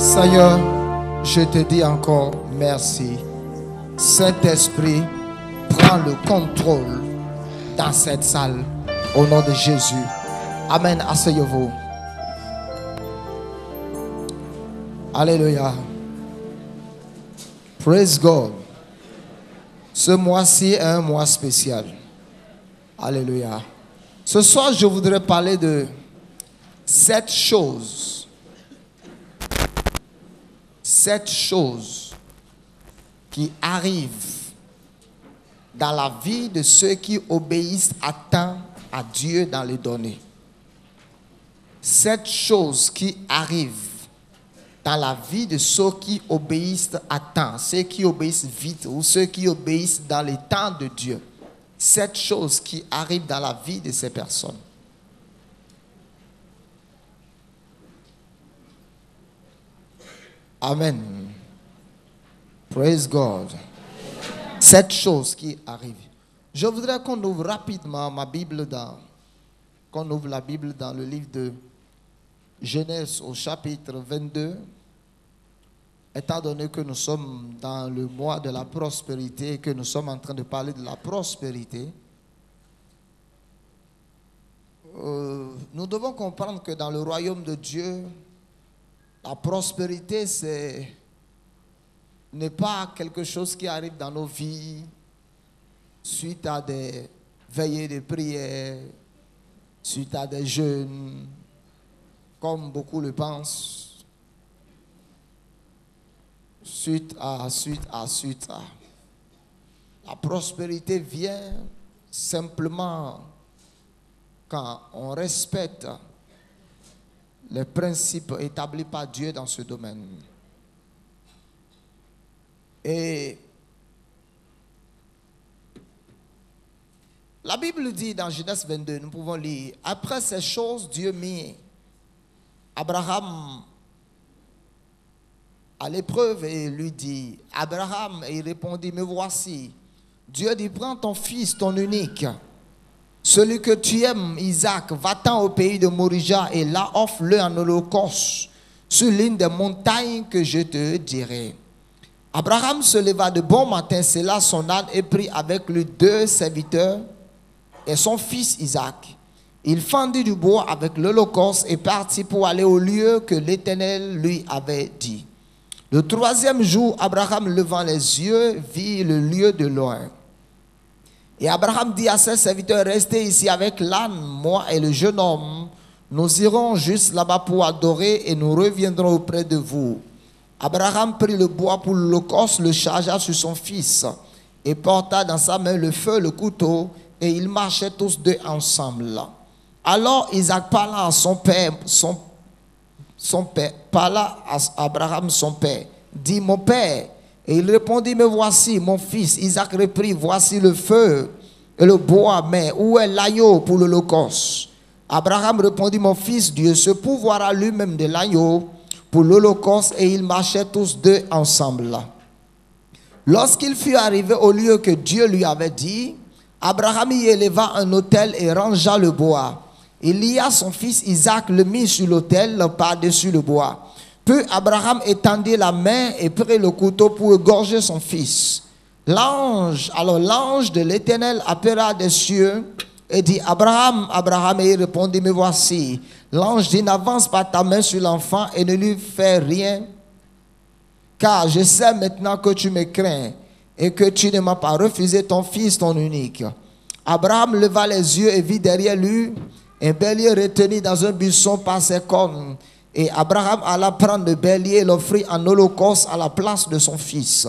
Seigneur, je te dis encore merci. Saint-Esprit, prends le contrôle dans cette salle au nom de Jésus. Amen. Asseyez-vous. Alléluia. Praise God. Ce mois-ci est un mois spécial. Alléluia. Ce soir, je voudrais parler de 7 choses. 7 choses qui arrivent dans la vie de ceux qui obéissent à temps à Dieu dans les données. 7 choses qui arrivent dans la vie de ceux qui obéissent à temps, ceux qui obéissent vite ou ceux qui obéissent dans les temps de Dieu. 7 choses qui arrivent dans la vie de ces personnes. Amen. Praise God. 7 choses qui arrivent. Je voudrais qu'on ouvre rapidement qu'on ouvre la Bible dans le livre de Genèse au chapitre 22. Étant donné que nous sommes dans le mois de la prospérité et que nous sommes en train de parler de la prospérité, nous devons comprendre que dans le royaume de Dieu, la prospérité, n'est pas quelque chose qui arrive dans nos vies suite à des veillées de prière, suite à des jeûnes, comme beaucoup le pensent. Suite à. La prospérité vient simplement quand on respecte les principes établis par Dieu dans ce domaine. Et la Bible dit dans Genèse 22, nous pouvons lire, après ces choses, Dieu mit Abraham à l'épreuve et lui dit, Abraham, et il répondit, me voici. Dieu dit, prends ton fils, ton unique, celui que tu aimes, Isaac, va-t'en au pays de Morija et là offre-le en holocauste sur l'une des montagnes que je te dirai. Abraham se leva de bon matin, sella son âne et prit avec lui 2 serviteurs et son fils Isaac. Il fendit du bois avec l'holocauste et partit pour aller au lieu que l'Éternel lui avait dit. Le 3e jour, Abraham, levant les yeux, vit le lieu de loin. Et Abraham dit à ses serviteurs, restez ici avec l'âne, moi et le jeune homme. Nous irons juste là-bas pour adorer et nous reviendrons auprès de vous. Abraham prit le bois pour l'holocauste, le chargea sur son fils et porta dans sa main le feu, le couteau, et ils marchaient tous 2 ensemble. Alors Isaac parla à son père, parla à Abraham son père, dit mon père, et il répondit, me voici mon fils. Isaac reprit, voici le feu et le bois, mais où est l'agneau pour l'holocauste? Abraham répondit, mon fils, Dieu se pourvoira lui-même de l'agneau pour l'holocauste, et ils marchaient tous 2 ensemble. Lorsqu'il fut arrivé au lieu que Dieu lui avait dit, Abraham y éleva un autel et rangea le bois. Il lia son fils Isaac, le mit sur l'autel par-dessus le bois. Puis Abraham étendit la main et prit le couteau pour égorger son fils. L'ange de l'Éternel appela des cieux et dit, Abraham, Abraham, et il répondit, me voici. L'ange dit, n'avance pas ta main sur l'enfant et ne lui fais rien, car je sais maintenant que tu me crains et que tu ne m'as pas refusé ton fils, ton unique. Abraham leva les yeux et vit derrière lui un bélier retenu dans un buisson par ses cornes. Et Abraham alla prendre le bélier et l'offrit en holocauste à la place de son fils.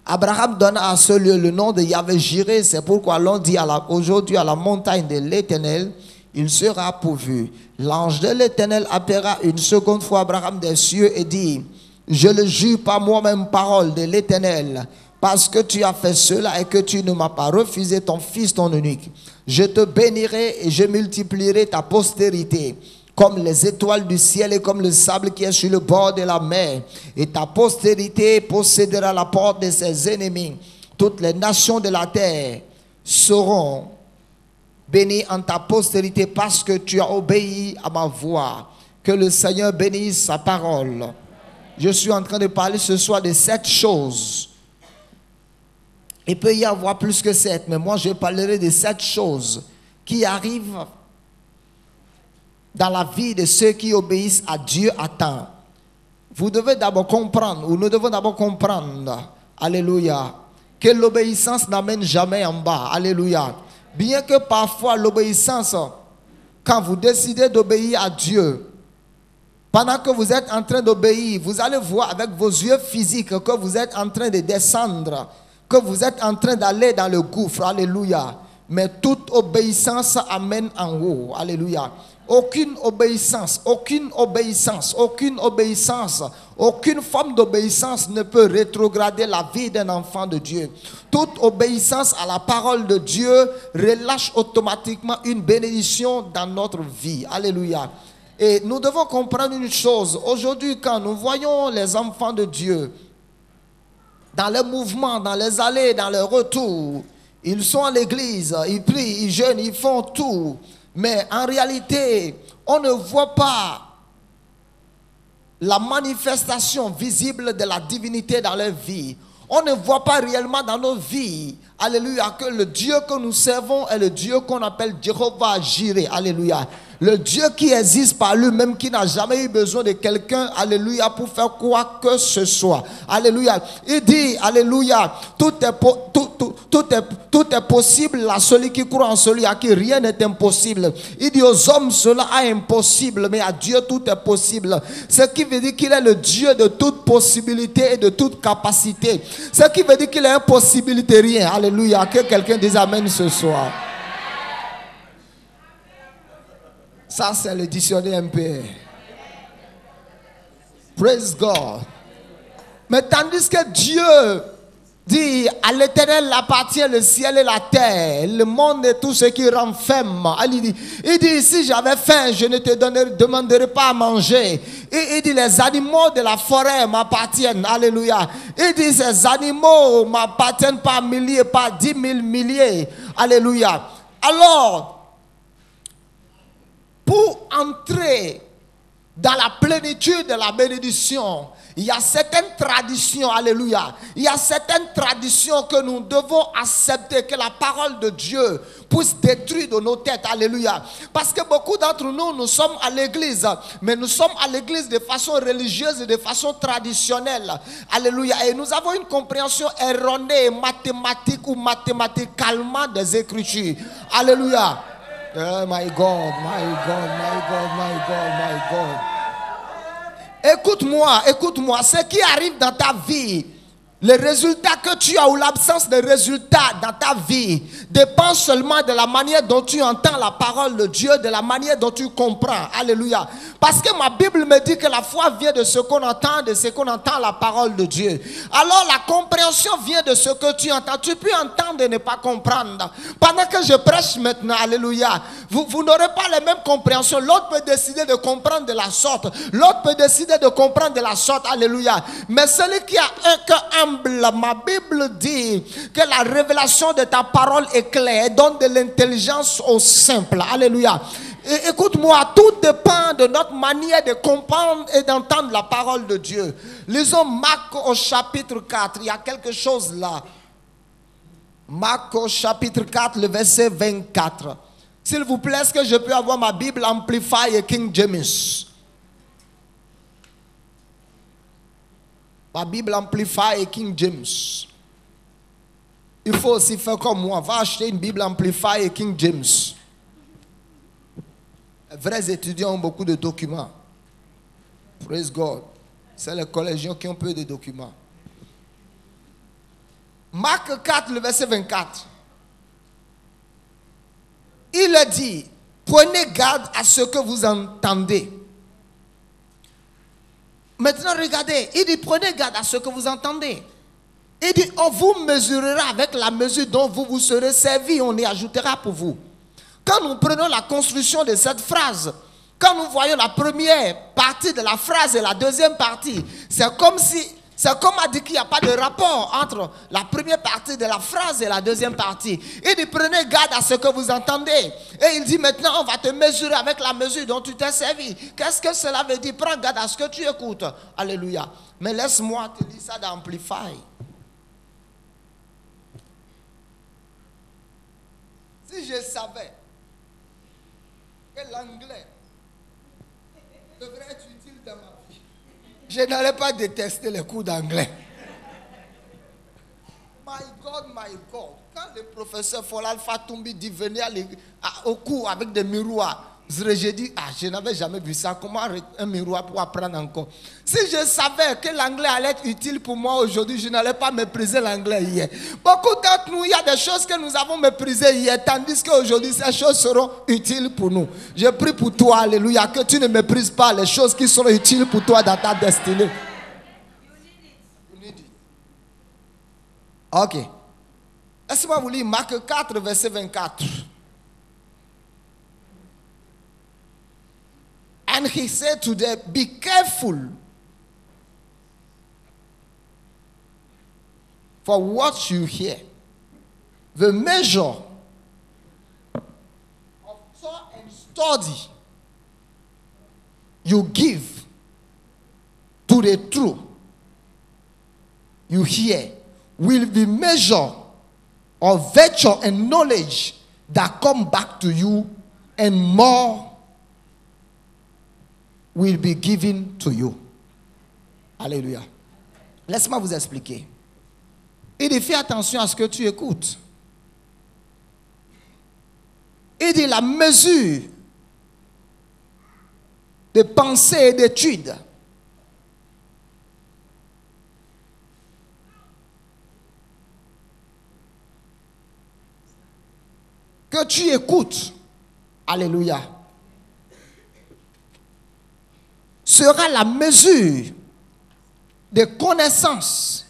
Abraham donna à ce lieu le nom de Yahvé Jireh. C'est pourquoi l'on dit aujourd'hui à la montagne de l'Éternel, il sera pourvu. L'ange de l'Éternel appela une seconde fois Abraham des cieux et dit, je le jure par moi-même, parole de l'Éternel, parce que tu as fait cela et que tu ne m'as pas refusé ton fils, ton unique. Je te bénirai et je multiplierai ta postérité comme les étoiles du ciel et comme le sable qui est sur le bord de la mer. Et ta postérité possédera la porte de ses ennemis. Toutes les nations de la terre seront bénies en ta postérité parce que tu as obéi à ma voix. Que le Seigneur bénisse sa parole Je suis en train de parler ce soir de 7 choses. Il peut y avoir plus que 7, mais moi je parlerai de 7 choses qui arrivent dans la vie de ceux qui obéissent à Dieu à temps. Vous devez d'abord comprendre, ou nous devons d'abord comprendre, alléluia, que l'obéissance n'amène jamais en bas, alléluia. Bien que parfois l'obéissance, quand vous décidez d'obéir à Dieu, pendant que vous êtes en train d'obéir, vous allez voir avec vos yeux physiques que vous êtes en train de descendre, que vous êtes en train d'aller dans le gouffre, alléluia. Mais toute obéissance amène en haut, alléluia. Aucune obéissance, aucune obéissance, aucune obéissance, aucune forme d'obéissance ne peut rétrograder la vie d'un enfant de Dieu. Toute obéissance à la parole de Dieu relâche automatiquement une bénédiction dans notre vie. Alléluia. Et nous devons comprendre une chose. Aujourd'hui, quand nous voyons les enfants de Dieu dans les mouvements, dans les allées, dans les retours, ils sont à l'église, ils prient, ils jeûnent, ils font tout. Mais en réalité, on ne voit pas la manifestation visible de la divinité dans leur vie. On ne voit pas réellement dans nos vies, alléluia, que le Dieu que nous servons est le Dieu qu'on appelle Jéhovah Jireh, alléluia. Le Dieu qui existe par lui-même, qui n'a jamais eu besoin de quelqu'un, alléluia, pour faire quoi que ce soit. Alléluia. Il dit, alléluia, tout est possible à celui qui croit en celui à qui rien n'est impossible. Il dit aux hommes, cela est impossible, mais à Dieu tout est possible. Ce qui veut dire qu'il est le Dieu de toute possibilité et de toute capacité. Ce qui veut dire qu'il est impossibilité rien. Alléluia. Que quelqu'un dise amen ce soir. Ça, c'est le dictionnaire MPR. Praise God. Mais tandis que Dieu dit, à l'Éternel appartient le ciel et la terre, le monde et tout ce qui renferme. Il dit, si j'avais faim, je ne te demanderais pas à manger. Il dit, les animaux de la forêt m'appartiennent. Alléluia. Il dit, ces animaux m'appartiennent par milliers, par 10 000 milliers. Alléluia. Alors, pour entrer dans la plénitude de la bénédiction, il y a certaines traditions, alléluia. Il y a certaines traditions que nous devons accepter, que la parole de Dieu puisse détruire de nos têtes, alléluia. Parce que beaucoup d'entre nous, nous sommes à l'église, mais nous sommes à l'église de façon religieuse et de façon traditionnelle, alléluia. Et nous avons une compréhension erronée, mathématique ou mathématicalement des Écritures, alléluia. Oh my God, my God, my God, my God, my God. Écoute-moi, ce qui arrive dans ta vie, le résultat que tu as ou l'absence de résultat dans ta vie dépend seulement de la manière dont tu entends la parole de Dieu, de la manière dont tu comprends. Alléluia. Parce que ma Bible me dit que la foi vient de ce qu'on entend, de ce qu'on entend la parole de Dieu. Alors la compréhension vient de ce que tu entends. Tu peux entendre et ne pas comprendre. Pendant que je prêche maintenant, alléluia, vous n'aurez pas les mêmes compréhensions. L'autre peut décider de comprendre de la sorte. L'autre peut décider de comprendre de la sorte. Alléluia. Mais celui qui a un cœur humble, ma Bible dit que la révélation de ta parole est claire et donne de l'intelligence aux simples. Alléluia. Écoute-moi, tout dépend de notre manière de comprendre et d'entendre la parole de Dieu. Lisons Marc au chapitre 4. Il y a quelque chose là. Marc au chapitre 4, le verset 24. S'il vous plaît, est-ce que je peux avoir ma Bible Amplify et King James? Ma Bible Amplify et King James. Il faut aussi faire comme moi. Va acheter une Bible Amplify et King James. Les vrais étudiants ont beaucoup de documents. Praise God. C'est les collégiens qui ont peu de documents. Marc 4, le verset 24. Il a dit, prenez garde à ce que vous entendez. Maintenant, regardez, il dit, prenez garde à ce que vous entendez. Il dit, on vous mesurera avec la mesure dont vous vous serez servi, on y ajoutera pour vous. Quand nous prenons la construction de cette phrase, quand nous voyons la première partie de la phrase et la deuxième partie, c'est comme si C'est comme on a dit qu'il n'y a pas de rapport entre la première partie de la phrase et la deuxième partie. Il dit prenez garde à ce que vous entendez. Et il dit maintenant on va te mesurer avec la mesure dont tu t'es servi. Qu'est-ce que cela veut dire? Prends garde à ce que tu écoutes. Alléluia. Mais laisse-moi te dire ça d'Amplify. Si je savais que l'anglais devrait être utile dans ma vie, je n'allais pas détester les cours d'anglais. My God, my God. Quand le professeur Folal Fatumbi dit venir au cours avec des miroirs, j'ai dit, je n'avais jamais vu ça. Comment un miroir pour apprendre encore? Si je savais que l'anglais allait être utile pour moi aujourd'hui, je n'allais pas mépriser l'anglais hier. Beaucoup d'entre nous, il y a des choses que nous avons méprisées hier, tandis qu'aujourd'hui, ces choses seront utiles pour nous. Je prie pour toi, alléluia, que tu ne méprises pas les choses qui seront utiles pour toi dans ta destinée. Ok. Laissez-moi vous lire Marc 4, verset 24. And he said to them, be careful for what you hear. The measure of thought and study you give to the truth you hear will be measure of virtue and knowledge that come back to you, and more will be given to you. Alléluia. Laisse-moi vous expliquer. Il dit, fais attention à ce que tu écoutes. Il dit, la mesure de pensée et d'étude que tu écoutes, alléluia, sera la mesure de connaissances,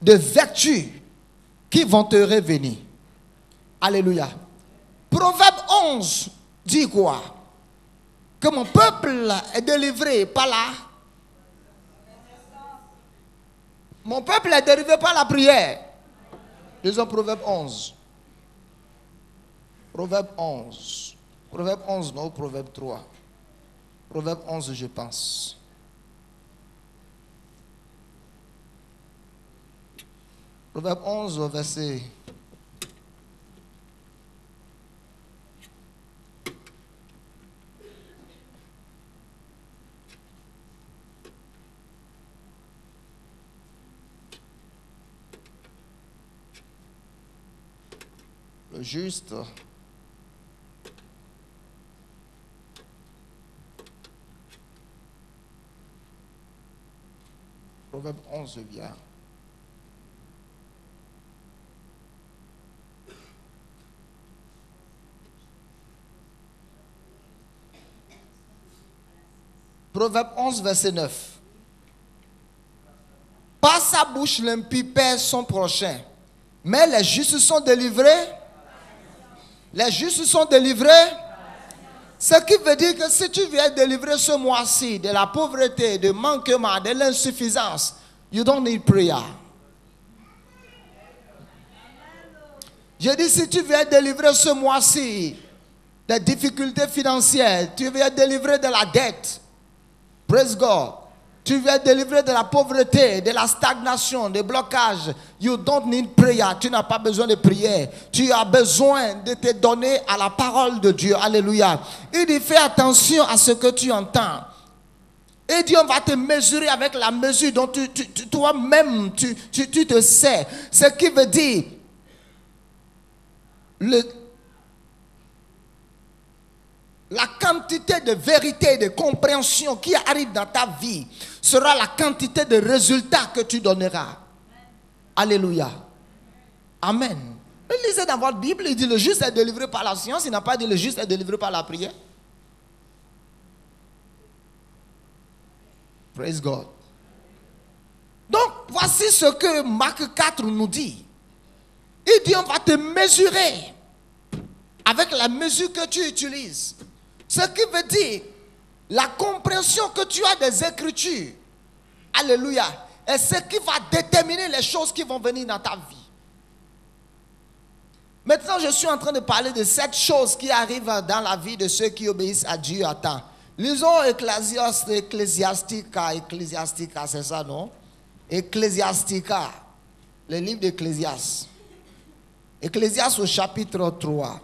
de vertus qui vont te revenir. Alléluia. Proverbe 11 dit quoi? Que mon peuple est délivré par la... Mon peuple est délivré par la prière. Disons Proverbe 11. Proverbe 11. Proverbe 11, non, Proverbe 3. Proverbe 11, je pense. Proverbe 11, verset... Le juste... Proverbe 11 vient. Proverbe 11, verset 9. Par sa bouche, l'impie perd son prochain, mais les justes sont délivrés. Les justes sont délivrés. Ce qui veut dire que si tu viens délivrer ce mois-ci de la pauvreté, de manquement, de l'insuffisance, you don't need prayer. Je dis, si tu viens délivrer ce mois-ci des difficultés financières, tu viens délivrer de la dette, praise God, tu viens délivrer de la pauvreté, de la stagnation, des blocages, you don't need prayer. Tu n'as pas besoin de prière. Tu as besoin de te donner à la parole de Dieu. Alléluia. Il dit, fais attention à ce que tu entends. Et Dieu va te mesurer avec la mesure dont toi-même tu te sais. Ce qui veut dire, la quantité de vérité et de compréhension qui arrive dans ta vie sera la quantité de résultats que tu donneras. Alléluia. Amen. Lisez dans votre Bible, il dit le juste est délivré par la science, il n'a pas dit le juste est délivré par la prière. Praise God. Donc, voici ce que Marc 4 nous dit. Il dit on va te mesurer avec la mesure que tu utilises. Ce qui veut dire, la compréhension que tu as des Écritures, alléluia, est ce qui va déterminer les choses qui vont venir dans ta vie. Maintenant, je suis en train de parler de 7 choses qui arrivent dans la vie de ceux qui obéissent à Dieu à temps. Lisons Ecclesiastica, c'est ça, non? Ecclesiastica, le livre d'Ecclésiaste. Ecclésiaste au chapitre 3.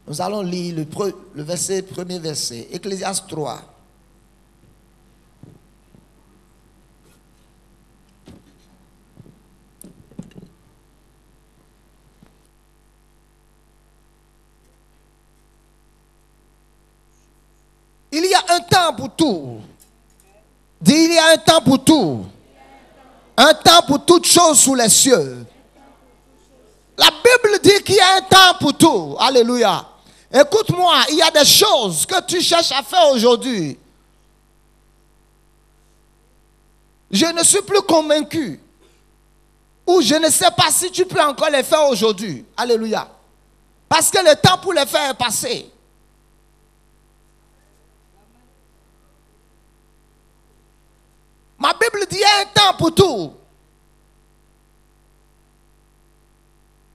Nous allons lire le premier verset. Ecclésiaste 3. Il y a un temps pour tout. Dis, il y a un temps pour tout. Un temps pour toutes choses sous les cieux. La Bible dit qu'il y a un temps pour tout. Alléluia. Écoute-moi, il y a des choses que tu cherches à faire aujourd'hui. Je ne suis plus convaincu. Ou je ne sais pas si tu peux encore les faire aujourd'hui. Alléluia. Parce que le temps pour les faire est passé. Ma Bible dit il y a un temps pour tout.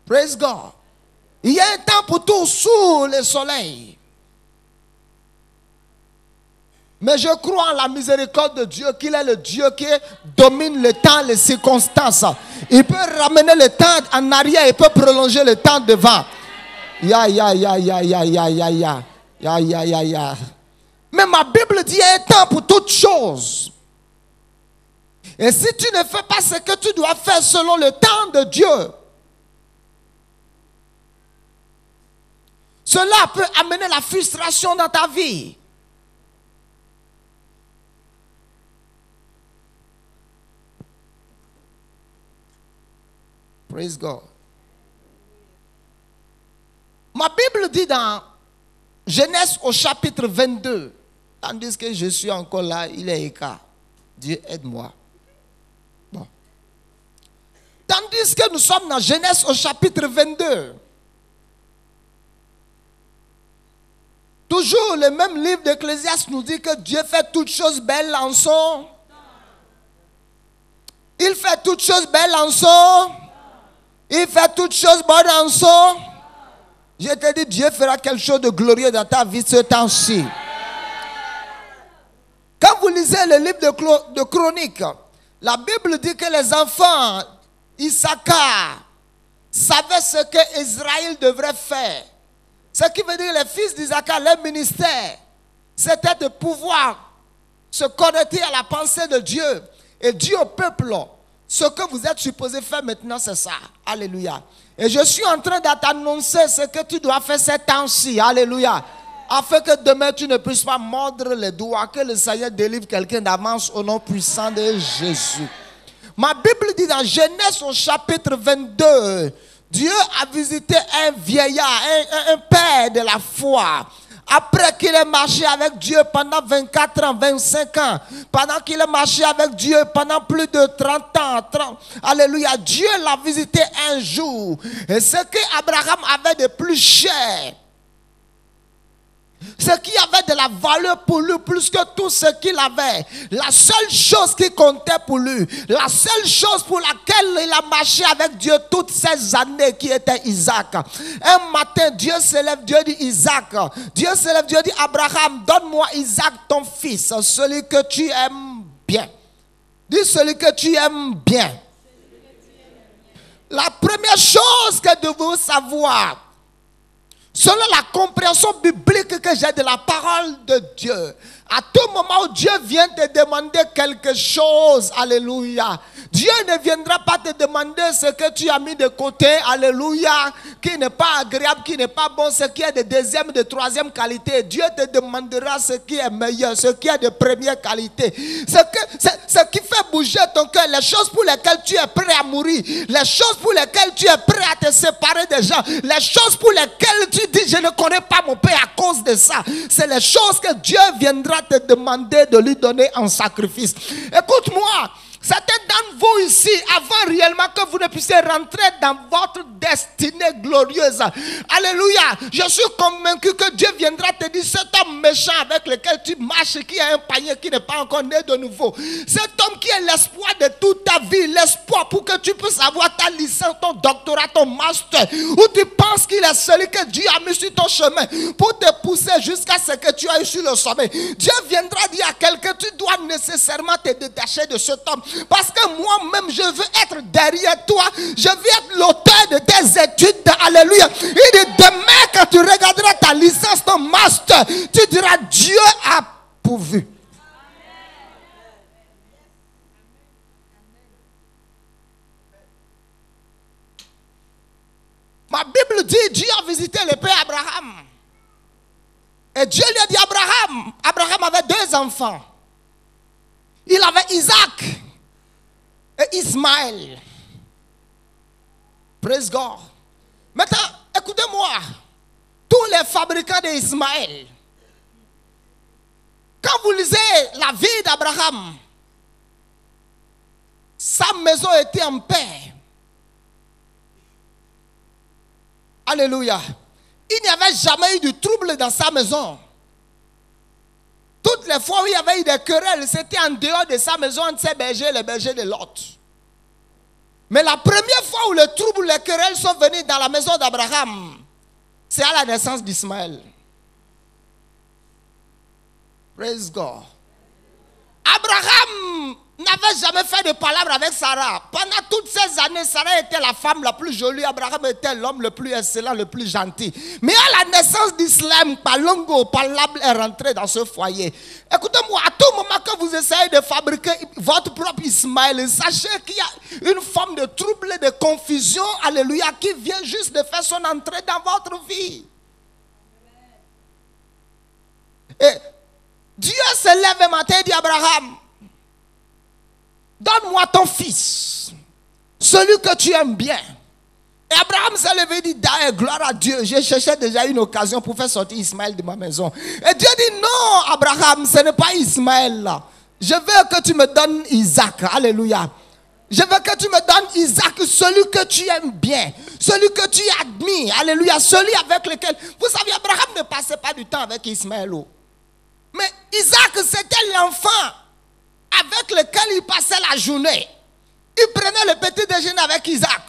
Praise God. Il y a un temps pour tout sous le soleil. Mais je crois en la miséricorde de Dieu, qu'il est le Dieu qui domine le temps, les circonstances. Il peut ramener le temps en arrière, il peut prolonger le temps devant. Ya. Mais ma Bible dit il y a un temps pour toutes choses. Et si tu ne fais pas ce que tu dois faire selon le temps de Dieu, cela peut amener la frustration dans ta vie. Praise God. Ma Bible dit dans Genèse au chapitre 22, tandis que je suis encore là, il est écart. Dieu aide-moi. Bon. Tandis que nous sommes dans Genèse au chapitre 22. Toujours le même livre d'Ecclésiaste nous dit que Dieu fait toutes choses belles en son. Il fait toutes choses belles en son. Il fait toutes choses bonnes en son. Je te dis, Dieu fera quelque chose de glorieux dans ta vie ce temps-ci. Quand vous lisez le livre de Chroniques, la Bible dit que les enfants Issachar savaient ce que Israël devrait faire. Ce qui veut dire que les fils d'Issachar, leur ministère, c'était de pouvoir se connecter à la pensée de Dieu et dire au peuple, ce que vous êtes supposé faire maintenant, c'est ça. Alléluia. Et je suis en train de t'annoncer ce que tu dois faire ces temps-ci. Alléluia. Afin que demain tu ne puisses pas mordre les doigts, que le Seigneur délivre quelqu'un d'avance au nom puissant de Jésus. Ma Bible dit dans Genèse au chapitre 22, Dieu a visité un vieillard, un père de la foi. Après qu'il ait marché avec Dieu pendant 24 ans, 25 ans, pendant qu'il ait marché avec Dieu pendant plus de 30 ans, alléluia, Dieu l'a visité un jour. Et ce qu'Abraham avait de plus cher, ce qui avait de la valeur pour lui, plus que tout ce qu'il avait, la seule chose qui comptait pour lui, la seule chose pour laquelle il a marché avec Dieu toutes ces années, qui était Isaac. Un matin, Dieu se lève, Dieu dit Isaac. Dieu se lève, Dieu dit Abraham, donne-moi Isaac ton fils, celui que tu aimes bien. Dis celui que tu aimes bien. La première chose que nous devons savoir, selon la compréhension biblique que j'ai de la parole de Dieu, à tout moment où Dieu vient te demander quelque chose, alléluia, Dieu ne viendra pas te demander ce que tu as mis de côté, alléluia, qui n'est pas agréable, qui n'est pas bon, ce qui est de deuxième, de troisième qualité. Dieu te demandera ce qui est meilleur, ce qui est de première qualité. Ce qui fait bouger ton cœur, les choses pour lesquelles tu es prêt à mourir, les choses pour lesquelles tu es prêt à te séparer des gens, les choses pour lesquelles tu dis je ne connais pas mon Père à cause de ça. C'est les choses que Dieu viendra te demander de lui donner en sacrifice. Écoute-moi. Certains d'entre vous ici, avant réellement que vous ne puissiez rentrer dans votre destinée glorieuse. Alléluia. Je suis convaincu que Dieu viendra te dire, cet homme méchant avec lequel tu marches, qui a un panier qui n'est pas encore né de nouveau. Cet homme qui est l'espoir de toute ta vie, l'espoir pour que tu puisses avoir ta licence, ton doctorat, ton master, où tu penses qu'il est celui que Dieu a mis sur ton chemin pour te pousser jusqu'à ce que tu ailles sur le sommet. Dieu viendra dire à quelqu'un, tu dois nécessairement te détacher de cet homme. Parce que moi-même, je veux être derrière toi. Je veux être l'auteur de tes études. Alléluia. Il dit, demain, quand tu regarderas ta licence, ton master, tu diras, Dieu a pourvu. Ma Bible dit, Dieu a visité le père Abraham. Et Dieu lui a dit, Abraham avait 2 enfants. Il avait Isaac et Ismaël. Praise God. Maintenant, écoutez-moi. Tous les fabricants d'Ismaël, quand vous lisez la vie d'Abraham, sa maison était en paix. Alléluia. Il n'y avait jamais eu de trouble dans sa maison. Toutes les fois où il y avait eu des querelles, c'était en dehors de sa maison entre ses bergers et les bergers de l'autre. Mais la première fois où le trouble, les querelles sont venus dans la maison d'Abraham, c'est à la naissance d'Ismaël. Praise God. Abraham n'avait jamais fait de palabre avec Sarah. Pendant toutes ces années, Sarah était la femme la plus jolie. Abraham était l'homme le plus excellent, le plus gentil. Mais à la naissance d'Islam, Palongo, Palable est rentré dans ce foyer. Écoutez-moi, à tout moment que vous essayez de fabriquer votre propre Ismaël, sachez qu'il y a une forme de trouble, de confusion, alléluia, qui vient juste de faire son entrée dans votre vie. Et Dieu se lève un matin et dit à Abraham, donne-moi ton fils, celui que tu aimes bien. Et Abraham s'est levé et dit, gloire à Dieu, j'ai cherché déjà une occasion pour faire sortir Ismaël de ma maison. Et Dieu dit, non Abraham, ce n'est pas Ismaël là. Je veux que tu me donnes Isaac, alléluia. Je veux que tu me donnes Isaac, celui que tu aimes bien, celui que tu admires, alléluia, celui avec lequel... Vous savez, Abraham ne passait pas du temps avec Ismaël. Mais Isaac, c'était l'enfant avec lequel il passait la journée. Il prenait le petit déjeuner avec Isaac.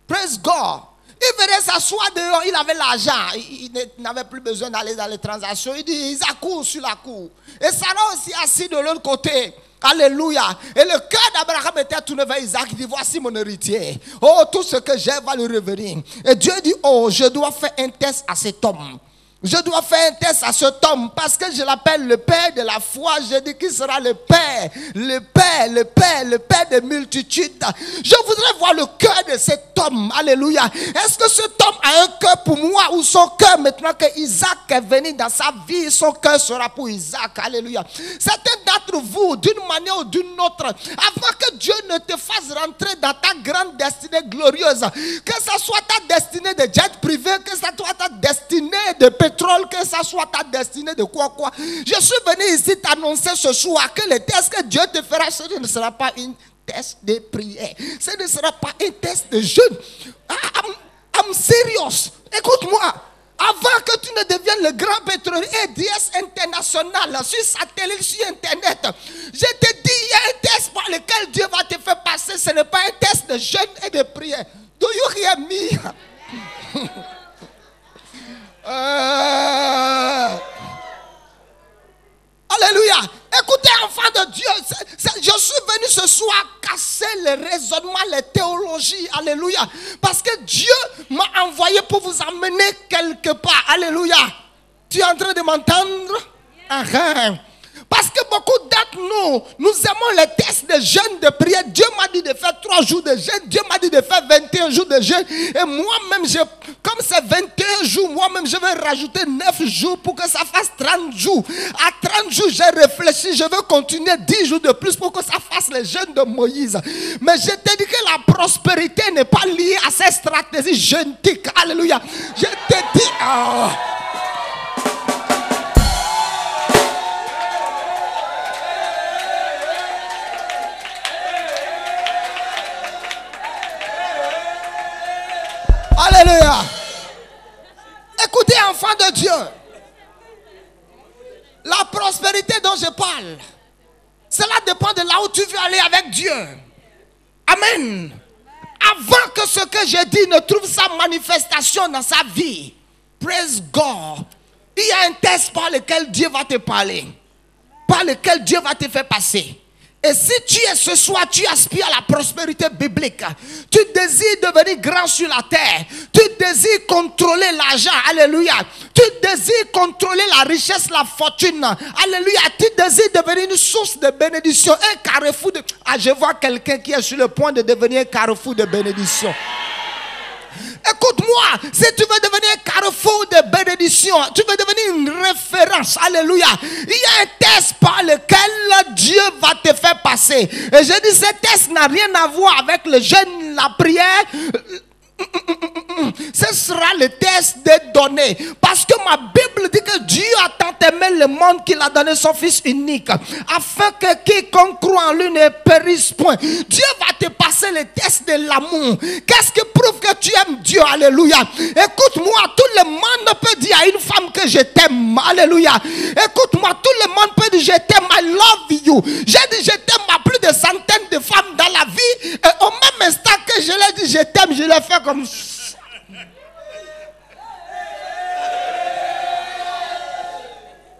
Praise God. Il venait s'asseoir dehors, il avait l'argent. Il n'avait plus besoin d'aller dans les transactions. Il dit, Isaac court sur la cour. Et Sarah aussi assis de l'autre côté. Alléluia. Et le cœur d'Abraham était tourné vers Isaac. Il dit, voici mon héritier. Oh, tout ce que j'ai va lui revenir. Et Dieu dit, oh, je dois faire un test à cet homme. Je dois faire un test à cet homme parce que je l'appelle le père de la foi. Je dis qu'il sera le père de multitudes. Je voudrais voir le cœur de cet homme. Alléluia. Est-ce que cet homme a un cœur pour moi ou son cœur, maintenant que Isaac est venu dans sa vie, son cœur sera pour Isaac. Alléluia. Certains d'entre vous, d'une manière ou d'une autre, avant que Dieu ne te fasse rentrer dans ta grande destinée glorieuse, que ce soit ta destinée de jet privé, que ce soit ta destinée de pétrole, que ça soit ta destinée de quoi. Je suis venu ici t'annoncer ce soir que le test que Dieu te fera, ce ne sera pas un test de prière. Ce ne sera pas un test de jeûne. I'm serious. Écoute-moi. Avant que tu ne deviennes le grand pétrolier EDS international sur satellite, sur internet, je te dis, il y a un test par lequel Dieu va te faire passer. Ce n'est pas un test de jeûne et de prière. Do you hear me? Alléluia. Écoutez, enfants de Dieu, je suis venu ce soir casser les raisonnements, les théologies. Alléluia. Parce que Dieu m'a envoyé pour vous emmener quelque part. Alléluia. Tu es en train de m'entendre? Parce que beaucoup d'entre nous aimons les tests de jeûne, de prière. Dieu m'a dit de faire 3 jours de jeûne. Dieu m'a dit de faire 21 jours de jeûne. Et moi-même, comme c'est 21 jours, moi-même, je vais rajouter 9 jours pour que ça fasse 30 jours. À 30 jours, j'ai réfléchi. Je veux continuer 10 jours de plus pour que ça fasse les jeûnes de Moïse. Mais je t'ai dit que la prospérité n'est pas liée à ces stratégies jeûniques. Alléluia. Je t'ai dit... de Dieu. La prospérité dont je parle, cela dépend de là où tu veux aller avec Dieu. Amen. Avant que ce que je dis ne trouve sa manifestation dans sa vie, praise God, il y a un test par lequel Dieu va te parler, par lequel Dieu va te faire passer. Et si tu es ce soir, tu aspires à la prospérité biblique, tu désires devenir grand sur la terre, tu désires contrôler l'argent, alléluia, tu désires contrôler la richesse, la fortune, alléluia, tu désires devenir une source de bénédiction, un carrefour de... Ah, je vois quelqu'un qui est sur le point de devenir un carrefour de bénédiction. Écoute-moi, si tu veux devenir un carrefour de bénédiction, tu veux devenir une référence, alléluia, il y a un test par lequel Dieu va te faire passer. Et je dis, ce test n'a rien à voir avec le jeûne, la prière. Ce sera le test des données. Parce que ma Bible dit que Dieu a tant aimé le monde qu'il a donné son Fils unique, afin que quiconque croit en lui ne périsse point. Dieu va te passer le test de l'amour. Qu'est-ce qui prouve que tu aimes Dieu? Alléluia. Écoute-moi, tout le monde peut dire à une femme que je t'aime. Alléluia. Écoute-moi, tout le monde peut dire je t'aime, I love you. J'ai dit je t'aime à plus de centaines de femmes dans la vie. Et au même instant que je l'ai dit je t'aime, je l'ai fait comme...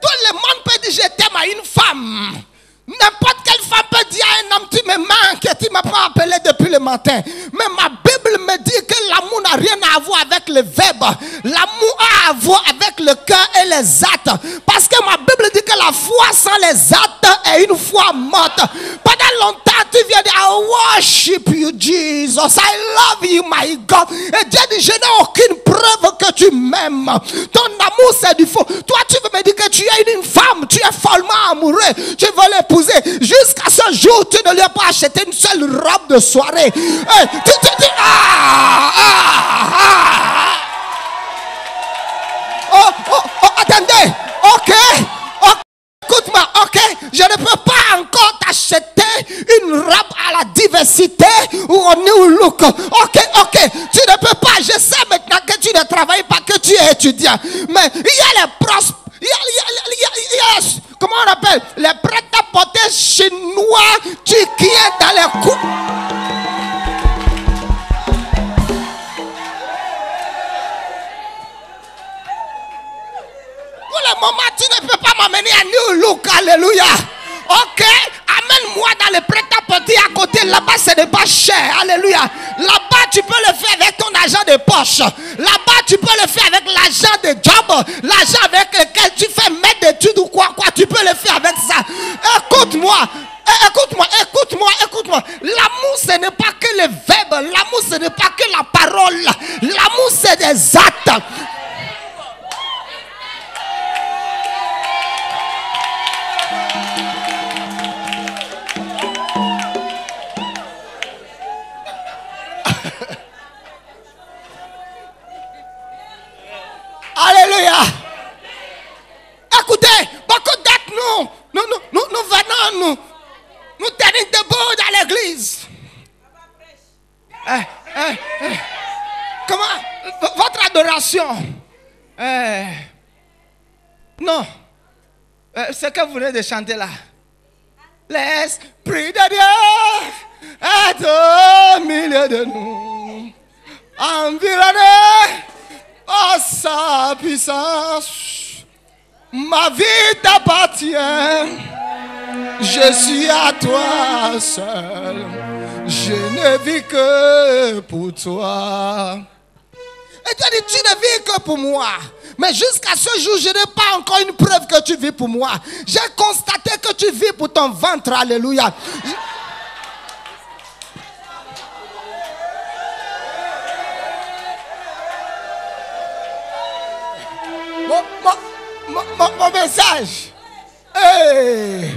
Tout le monde peut dire je t'aime à une femme. N'importe quelle femme peut dire à un homme tu me manques, tu ne m'as pas appelé depuis le matin. Mais ma Bible me dit que l'amour n'a rien à voir avec le verbe. L'amour a à voir avec le cœur et les actes. Parce que ma Bible dit que la foi sans les actes est une foi morte. Pendant longtemps tu viens dire I worship you Jesus, I love you my God. Et Dieu dit je n'ai aucune preuve que tu m'aimes. Ton amour c'est du faux. Toi tu veux me dire que tu es une femme, tu es follement amoureux, tu veux l'épouser. Jusqu'à ce jour, tu ne lui as pas acheté une seule robe de soirée. Hey, tu te dis, attendez, ok, écoute-moi, ok, je ne peux pas encore t'acheter une robe à la diversité ou au new look. Ok, tu ne peux pas, je sais maintenant que tu ne travailles pas, que tu es étudiant. Mais il y a les prospères. Comment on appelle? Les prêt-à-porter chinois qui est dans les coups. Pour le moment, tu ne peux pas m'amener à New Look. Alléluia. Ok, amène-moi dans le prêt-à-porter à côté. Là-bas, ce n'est pas cher. Alléluia. Là-bas, tu peux le faire avec ton argent de poche. Là-bas, tu peux le faire avec l'argent de job. L'argent avec lequel tu fais maître d'études ou quoi. Tu peux le faire avec ça. Écoute-moi. L'amour, ce n'est pas que le verbe. L'amour, ce n'est pas que la parole. L'amour, c'est des actes. Alléluia. Écoutez, beaucoup d'autres nous venons, nous tenons debout dans l'église. Comment? Votre adoration. Non. Ce que vous venez de chanter là. L'Esprit de Dieu est au milieu de nous. Environné par sa puissance. Ma vie t'appartient. Je suis à toi seul. Je ne vis que pour toi. Et tu as dit, tu ne vis que pour moi. Mais jusqu'à ce jour, je n'ai pas encore une preuve que tu vis pour moi. J'ai constaté que tu vis pour ton ventre. Alléluia. Mon message. Hey.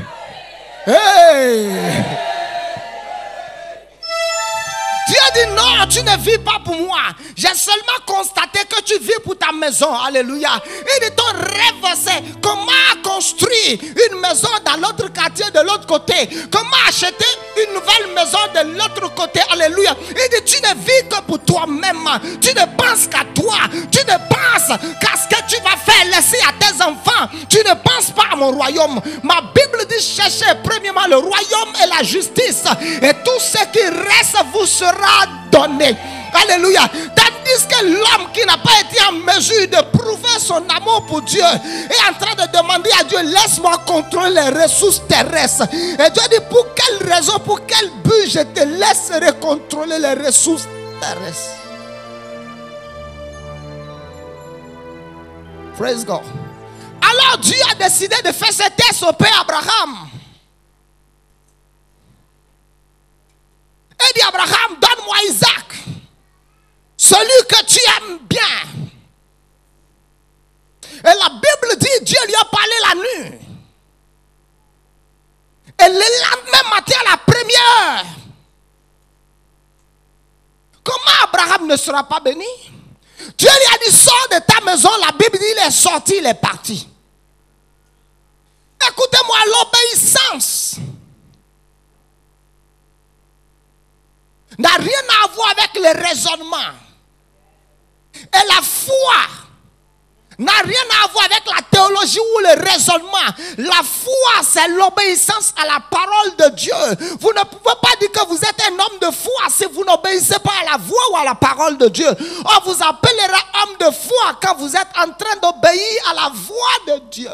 Dieu dit non, tu ne vis pas pour moi. J'ai seulement constaté que tu vis pour ta maison. Alléluia. Il dit ton rêve verset. Comment construire une maison dans l'autre quartier de l'autre côté? Comment acheter une nouvelle maison de l'autre côté? Alléluia. Il dit, tu ne vis que pour toi-même. Tu ne penses qu'à toi. Tu ne penses qu'à ce que tu vas faire laisser à tes enfants. Tu ne penses pas à mon royaume. Ma Bible dit, cherchez premièrement le royaume et la justice. Et tout ce qui reste vous sera donné. Alléluia. Tandis que l'homme qui n'a pas été en mesure de prouver son amour pour Dieu est en train de demander à Dieu, laisse-moi contrôler les ressources terrestres. Et Dieu dit, pour quelle raison, pour quel but je te laisserai contrôler les ressources terrestres? Praise God. Alors Dieu a décidé de faire ce test au père Abraham. Il dit, Abraham, donne-moi Isaac, celui que tu aimes bien. Et la Bible dit, Dieu lui a parlé la nuit. Et le lendemain matin, à la première heure, comment Abraham ne sera pas béni? Dieu lui a dit, sors de ta maison. La Bible dit, il est sorti, il est parti. Écoutez-moi, l'obéissance n'a rien à voir avec le raisonnement. Et la foi n'a rien à voir avec la théologie ou le raisonnement. La foi, c'est l'obéissance à la parole de Dieu. Vous ne pouvez pas dire que vous êtes un homme de foi si vous n'obéissez pas à la voix ou à la parole de Dieu. On vous appellera homme de foi quand vous êtes en train d'obéir à la voix de Dieu.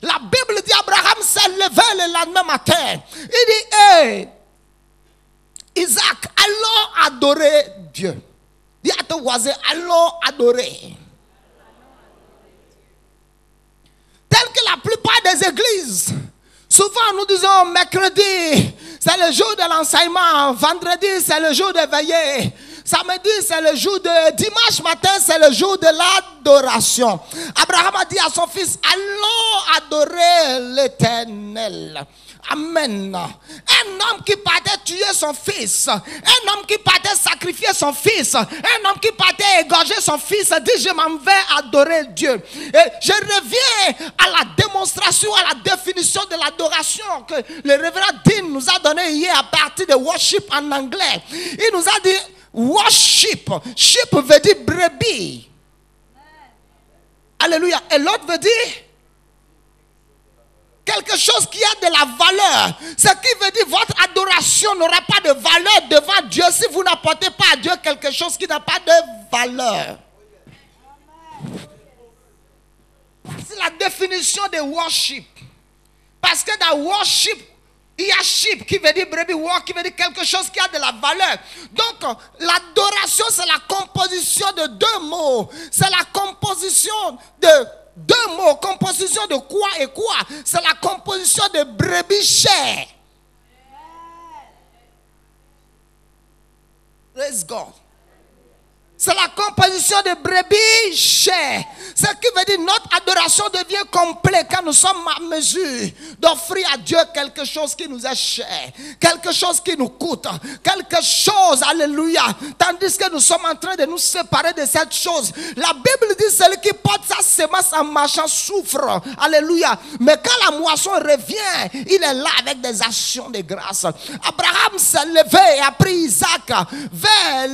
La Bible dit, Abraham s'est levé le lendemain matin. Il dit, hey, Isaac, allons adorer Dieu. Dis à ton voisin, allons adorer. Tel que la plupart des églises, souvent nous disons mercredi, c'est le jour de l'enseignement. Vendredi, c'est le jour de veillée. Samedi, c'est le jour de... Dimanche matin, c'est le jour de l'adoration. Abraham a dit à son fils, allons adorer l'Éternel. Amen. Un homme qui partait tuer son fils, un homme qui partait sacrifier son fils, un homme qui partait égorger son fils, dit, je m'en vais adorer Dieu. Et je reviens à la démonstration, à la définition de l'adoration que le révérend Dean nous a donné hier à partir de worship en anglais. Il nous a dit worship. Sheep veut dire brebis. Alléluia. Et l'autre veut dire quelque chose qui a de la valeur. Ce qui veut dire votre adoration n'aura pas de valeur devant Dieu si vous n'apportez pas à Dieu quelque chose qui n'a pas de valeur. C'est la définition de worship. Parce que dans worship, il y a sheep qui veut dire brebis, walk qui veut dire quelque chose qui a de la valeur. Donc, l'adoration, c'est la composition de deux mots. C'est la composition de deux mots. Composition de quoi et quoi? C'est la composition de brebis chair. Praise God. C'est la composition de brebis chair. Ce qui veut dire notre adoration devient complète quand nous sommes à mesure d'offrir à Dieu quelque chose qui nous est cher, quelque chose qui nous coûte, quelque chose, alléluia. Tandis que nous sommes en train de nous séparer de cette chose. La Bible dit celui qui porte sa semence en marchant souffre, alléluia. Mais quand la moisson revient, il est là avec des actions de grâce. Abraham s'est levé et a pris Isaac vers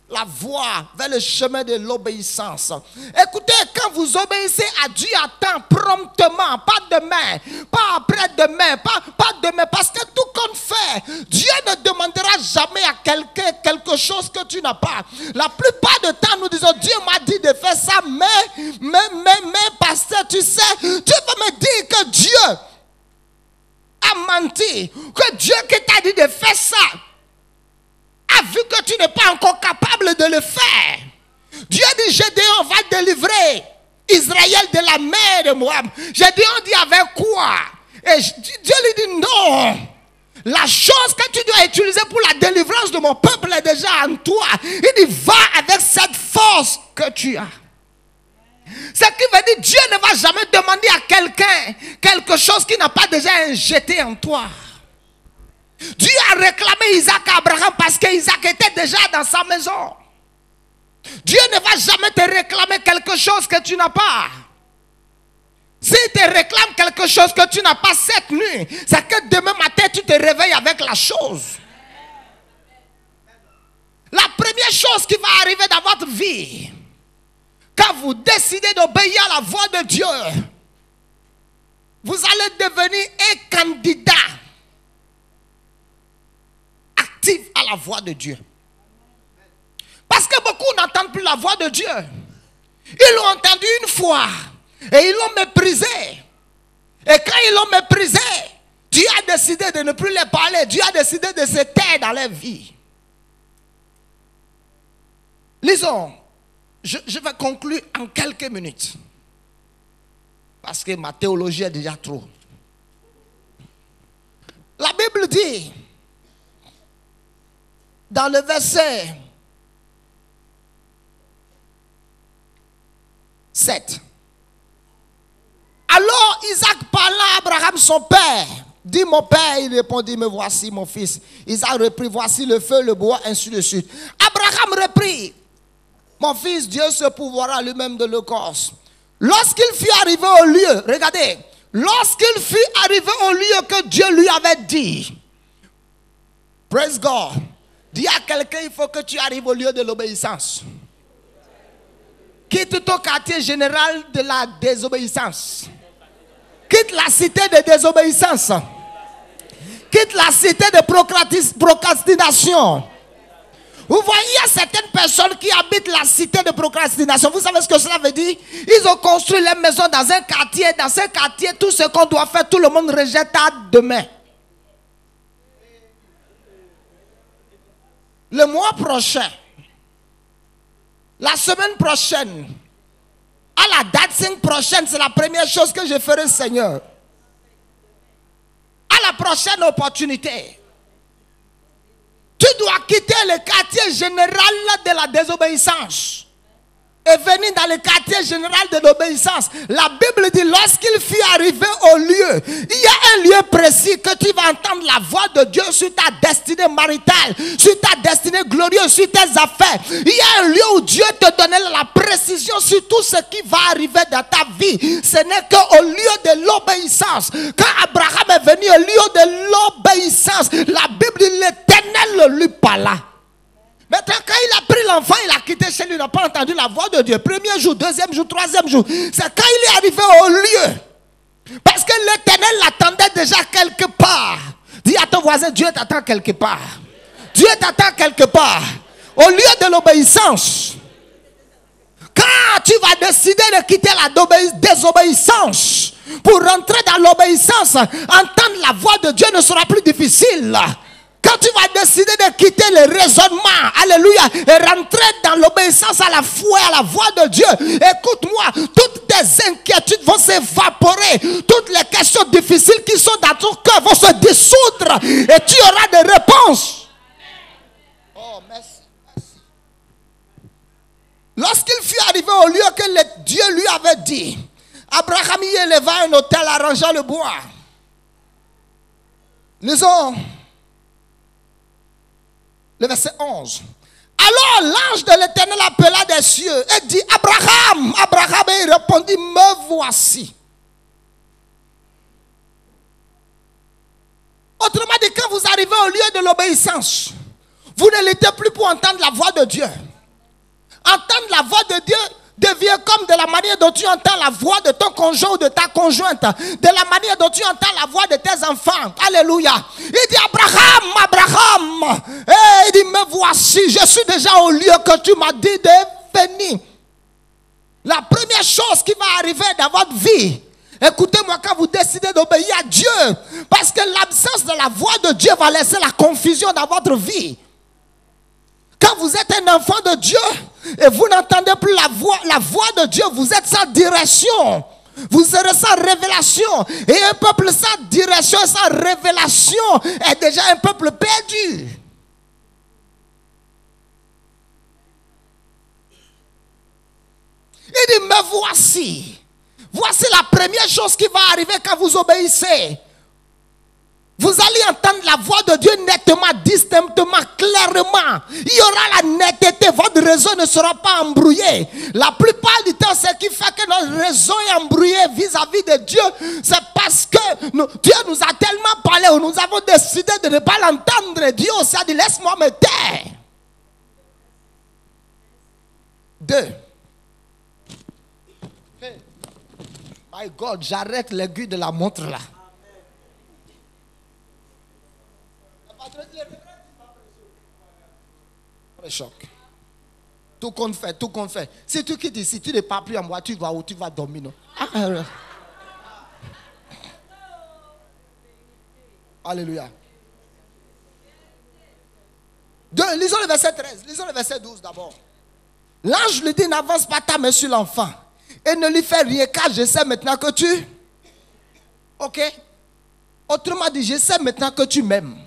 la voie, vers le chemin de l'obéissance. Écoutez, quand vous obéissez à Dieu à temps, promptement, pas demain, pas après-demain, pas demain, parce que tout compte fait, Dieu ne demandera jamais à quelqu'un quelque chose que tu n'as pas. La plupart du temps, nous disons, Dieu m'a dit de faire ça, mais, pasteur, tu sais, tu veux me dire que Dieu a menti, que Dieu qui t'a dit de faire ça, a vu que tu n'es pas encore capable de le faire. Dieu dit, Gédéon va délivrer Israël de la mer de Moab. Gédéon dit, avec quoi? Et Dieu lui dit, non. La chose que tu dois utiliser pour la délivrance de mon peuple est déjà en toi. Il dit, va avec cette force que tu as. Ce qui veut dire, Dieu ne va jamais demander à quelqu'un quelque chose qui n'a pas déjà injecté en toi. Dieu a réclamé Isaac à Abraham parce qu'Isaac était déjà dans sa maison. Dieu ne va jamais te réclamer quelque chose que tu n'as pas. S'il te réclame quelque chose que tu n'as pas cette nuit, c'est que demain matin, tu te réveilles avec la chose. La première chose qui va arriver dans votre vie, quand vous décidez d'obéir à la voix de Dieu, vous allez devenir un candidat actif à la voix de Dieu. Parce que beaucoup n'entendent plus la voix de Dieu. Ils l'ont entendu une fois et ils l'ont méprisé. Et quand ils l'ont méprisé, Dieu a décidé de ne plus les parler. Dieu a décidé de se taire dans leur vie. Lisons, je vais conclure en quelques minutes. Parce que ma théologie est déjà trop. La Bible dit, dans le verset 7. Alors Isaac parla à Abraham son père. Dit mon père, il répondit, me voici mon fils. Isaac reprit, voici le feu, le bois, ainsi de suite. Abraham reprit, mon fils, Dieu se pourvoira lui-même de l'Holocauste. Lorsqu'il fut arrivé au lieu, regardez, lorsqu'il fut arrivé au lieu que Dieu lui avait dit, praise God, dis à quelqu'un, il faut que tu arrives au lieu de l'obéissance. Quitte ton quartier général de la désobéissance. Quitte la cité de désobéissance. Quitte la cité de procrastination. Vous voyez, il y a certaines personnes qui habitent la cité de procrastination. Vous savez ce que cela veut dire? Ils ont construit les maisons dans un quartier. Dans ce quartier, tout ce qu'on doit faire, tout le monde rejette à demain. Le mois prochain, la semaine prochaine, à la date 5 prochaine, c'est la première chose que je ferai, Seigneur. À la prochaine opportunité, tu dois quitter le quartier général de la désobéissance et venir dans le quartier général de l'obéissance. La Bible dit, lorsqu'il fut arrivé au lieu, il y a un lieu précis que tu vas entendre la voix de Dieu sur ta destinée maritale, sur ta destinée glorieuse, sur tes affaires. Il y a un lieu où Dieu te donnait la précision sur tout ce qui va arriver dans ta vie. Ce n'est qu'au lieu de l'obéissance. Quand Abraham est venu au lieu de l'obéissance, la Bible dit, l'Éternel lui parla. Maintenant, quand il a pris l'enfant, il a quitté chez lui, il n'a pas entendu la voix de Dieu. Premier jour, deuxième jour, troisième jour. C'est quand il est arrivé au lieu. Parce que l'Éternel l'attendait déjà quelque part. Dis à ton voisin, Dieu t'attend quelque part. Dieu t'attend quelque part. Au lieu de l'obéissance. Quand tu vas décider de quitter la désobéissance pour rentrer dans l'obéissance, entendre la voix de Dieu ne sera plus difficile. Quand tu vas décider de quitter le raisonnement, alléluia, et rentrer dans l'obéissance à la foi, à la voix de Dieu, écoute-moi, toutes tes inquiétudes vont s'évaporer, toutes les questions difficiles qui sont dans ton cœur vont se dissoudre et tu auras des réponses. Oh, merci. Lorsqu'il fut arrivé au lieu que Dieu lui avait dit, Abraham y éleva un autel arrangeant le bois. Lisons le verset 11. Alors l'ange de l'Éternel appela des cieux et dit, Abraham, Abraham, et il répondit, me voici. Autrement dit, quand vous arrivez au lieu de l'obéissance, vous ne l'étiez plus pour entendre la voix de Dieu. Entendre la voix de Dieu devient comme de la manière dont tu entends la voix de ton conjoint ou de ta conjointe, de la manière dont tu entends la voix de tes enfants. Alléluia. Il dit, Abraham, Abraham, et il dit, me voici, je suis déjà au lieu que tu m'as dit de venir. La première chose qui va arriver dans votre vie, écoutez-moi, quand vous décidez d'obéir à Dieu, parce que l'absence de la voix de Dieu va laisser la confusion dans votre vie. Quand vous êtes un enfant de Dieu et vous n'entendez plus la voix de Dieu, vous êtes sans direction. Vous serez sans révélation. Et un peuple sans direction et sans révélation est déjà un peuple perdu. Il dit, me voici. Voici la première chose qui va arriver quand vous obéissez. Vous allez entendre la voix de Dieu nettement, distinctement, clairement. clairement. Il y aura la netteté. Votre réseau ne sera pas embrouillé. La plupart du temps, ce qui fait que notre réseau est embrouillé vis-à-vis de Dieu, c'est parce que Dieu nous a tellement parlé, ou nous avons décidé de ne pas l'entendre. Dieu aussi a dit, laisse-moi me taire. 2. Hey. My God, j'arrête l'aiguille de la montre là. Choc. Tout compte fait, tout compte fait. Si tu quittes ici, tu n'es pas pris en moi, tu vas où? Tu vas dormir. Non? Alléluia. 2, lisons le verset 13. Lisons le verset 12 d'abord. L'ange lui dit, n'avance pas ta main sur l'enfant et ne lui fais rien, car je sais maintenant que tu... Ok? Autrement dit, je sais maintenant que tu m'aimes.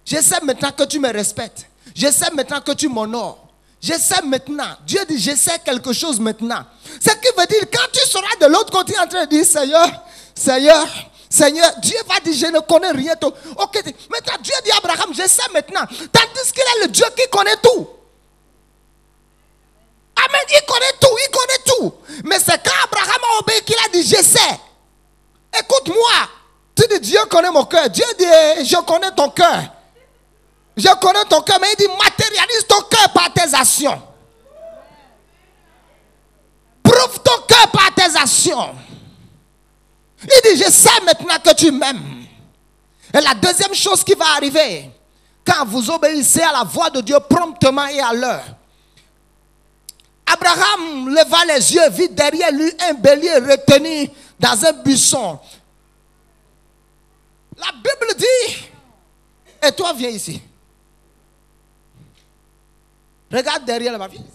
Je sais maintenant que tu me respectes. Je sais maintenant que tu m'honores. Je sais maintenant. Dieu dit, je sais quelque chose maintenant. Ce qui veut dire, quand tu seras de l'autre côté en train de dire, Seigneur, Seigneur, Seigneur, Dieu va dire, je ne connais rien. Ok, maintenant Dieu dit à Abraham, je sais maintenant. Tandis qu'il est le Dieu qui connaît tout. Amen, il connaît tout, il connaît tout. Mais c'est quand Abraham a obéi qu'il a dit, je sais. Écoute-moi. Tu dis, Dieu connaît mon cœur. Dieu dit, je connais ton cœur. Je connais ton cœur, mais il dit, matérialise ton cœur par tes actions. Prouve ton cœur par tes actions. Il dit, je sais maintenant que tu m'aimes. Et la deuxième chose qui va arriver, quand vous obéissez à la voix de Dieu promptement et à l'heure. Abraham leva les yeux, vit derrière lui un bélier retenu dans un buisson. La Bible dit, et toi viens ici. Regarde derrière là-bas, viens ici.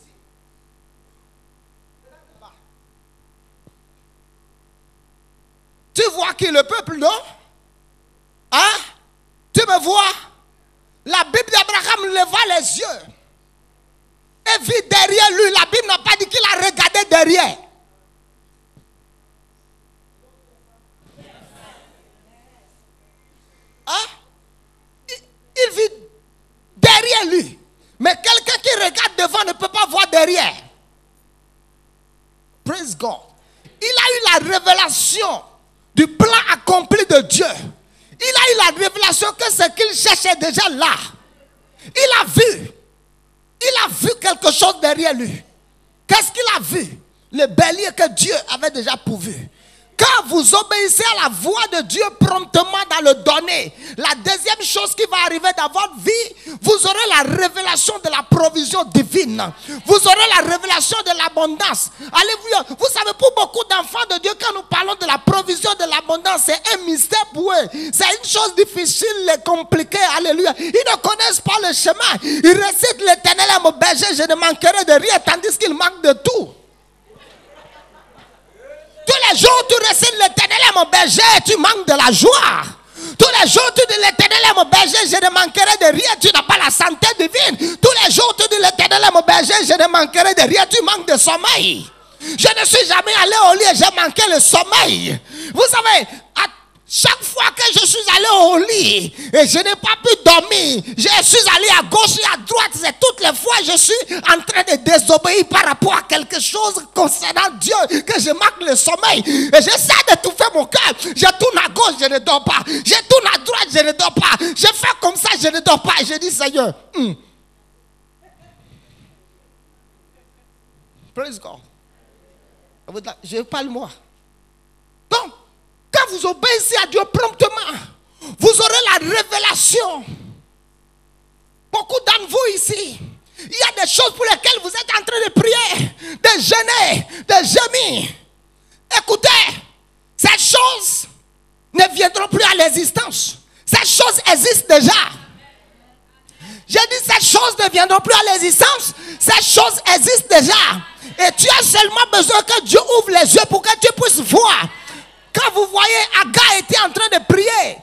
Tu vois qui le peuple, non? Hein? Tu me vois? La Bible d'Abraham leva les yeux et vit derrière lui. La Bible n'a pas dit qu'il a regardé derrière. Hein? Il vit derrière lui. Mais quelqu'un qui regarde devant ne peut pas voir derrière. Praise God. Il a eu la révélation du plan accompli de Dieu. Il a eu la révélation que ce qu'il cherchait déjà là. Il a vu quelque chose derrière lui. Qu'est-ce qu'il a vu? Le bélier que Dieu avait déjà pourvu. Quand vous obéissez à la voix de Dieu promptement dans le donner, la deuxième chose qui va arriver dans votre vie, vous aurez la révélation de la provision divine. Vous aurez la révélation de l'abondance. Alléluia. Vous savez, pour beaucoup d'enfants de Dieu, quand nous parlons de la provision de l'abondance, c'est un mystère pour eux. C'est une chose difficile et compliquée. Alléluia. Ils ne connaissent pas le chemin. Ils récitent l'Éternel est mon berger, je ne manquerai de rien, tandis qu'ils manquent de tout. Tous les jours, tu récites l'Éternel est mon berger, tu manques de la joie. Tous les jours, tu dis l'Éternel est mon berger, je ne manquerai de rien, tu n'as pas la santé divine. Tous les jours, tu dis l'Éternel est mon berger, je ne manquerai de rien, tu manques de sommeil. Je ne suis jamais allé au lit et j'ai manqué le sommeil. Vous savez, chaque fois que je suis allé au lit et je n'ai pas pu dormir, je suis allé à gauche et à droite. C'est toutes les fois que je suis en train de désobéir par rapport à quelque chose concernant Dieu que je manque le sommeil. Et j'essaie de tout faire mon cœur. Je tourne à gauche, je ne dors pas. Je tourne à droite, je ne dors pas. Je fais comme ça, je ne dors pas. Et je dis, Seigneur, praise God. Je parle moi. Donc, quand vous obéissez à Dieu promptement, vous aurez la révélation. Beaucoup d'entre vous ici, il y a des choses pour lesquelles vous êtes en train de prier, de jeûner, de gémir. Écoutez, ces choses ne viendront plus à l'existence. Ces choses existent déjà. J'ai dit ces choses ne viendront plus à l'existence. Ces choses existent déjà. Et tu as seulement besoin que Dieu ouvre les yeux pour que tu puisses voir. Quand vous voyez Agar était en train de prier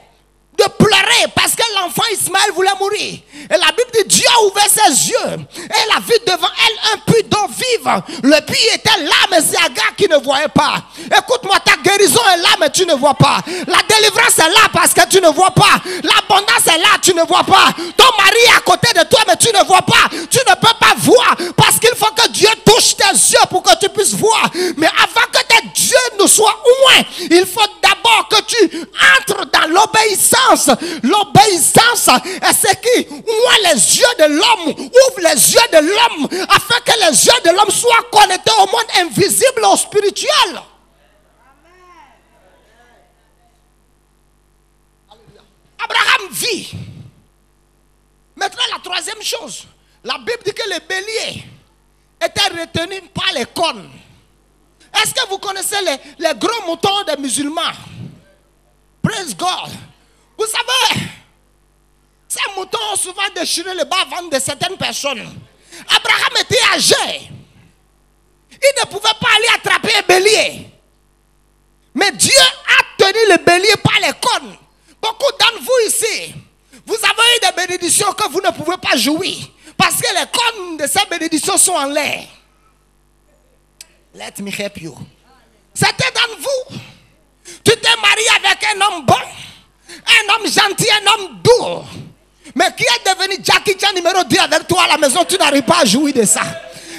de pleurer parce que l'enfant Ismaël voulait mourir. Et la Bible dit, Dieu a ouvert ses yeux et elle a vu devant elle un puits d'eau vive. Le puits était là, mais c'est Agar qui ne voyait pas. Écoute-moi, ta guérison est là, mais tu ne vois pas. La délivrance est là parce que tu ne vois pas. L'abondance est là, tu ne vois pas. Ton mari est à côté de toi, mais tu ne vois pas. Tu ne peux pas voir parce qu'il faut que Dieu touche tes yeux pour que tu puisses voir. Mais avant que tes yeux ne soient loin, il faut d'abord que tu entres dans l'obéissance. L'obéissance est ce qui ouvre les yeux de l'homme, ouvre les yeux de l'homme, afin que les yeux de l'homme soient connectés au monde invisible, au spirituel. Abraham vit. Maintenant, la troisième chose, la Bible dit que les béliers étaient retenus par les cornes. Est-ce que vous connaissez les gros moutons des musulmans? Praise God. Vous savez, ces moutons ont souvent déchiré le bas-ventre de certaines personnes. Abraham était âgé. Il ne pouvait pas aller attraper un bélier. Mais Dieu a tenu le bélier par les cornes. Beaucoup d'entre vous ici, vous avez eu des bénédictions que vous ne pouvez pas jouir. Parce que les cornes de ces bénédictions sont en l'air. Let me help you. Certains d'entre vous, tu t'es marié avec un homme bon, un homme gentil, un homme doux, mais qui est devenu Jackie Chan numéro 2 avec toi à la maison, tu n'arrives pas à jouir de ça.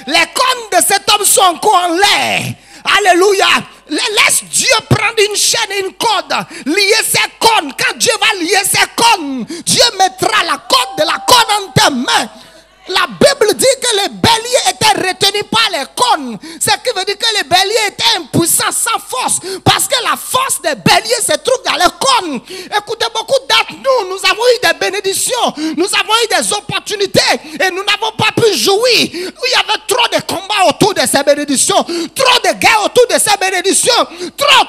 Les cornes de cet homme sont encore en l'air. Alléluia. Laisse Dieu prendre une chaîne et une corde, lier ses cornes. Quand Dieu va lier ses cornes, Dieu mettra la corde de la corde en tes mains. La Bible dit que les béliers étaient retenus par les cornes. Ce qui veut dire que les béliers étaient impuissants, sans force. Parce que la force des béliers se trouve dans les cornes. Écoutez, beaucoup d'entre nous avons eu des bénédictions. Nous avons eu des opportunités. Et nous n'avons pas pu jouir. Il y avait trop de combats autour de ces bénédictions. Trop de guerres autour de ces bénédictions. Trop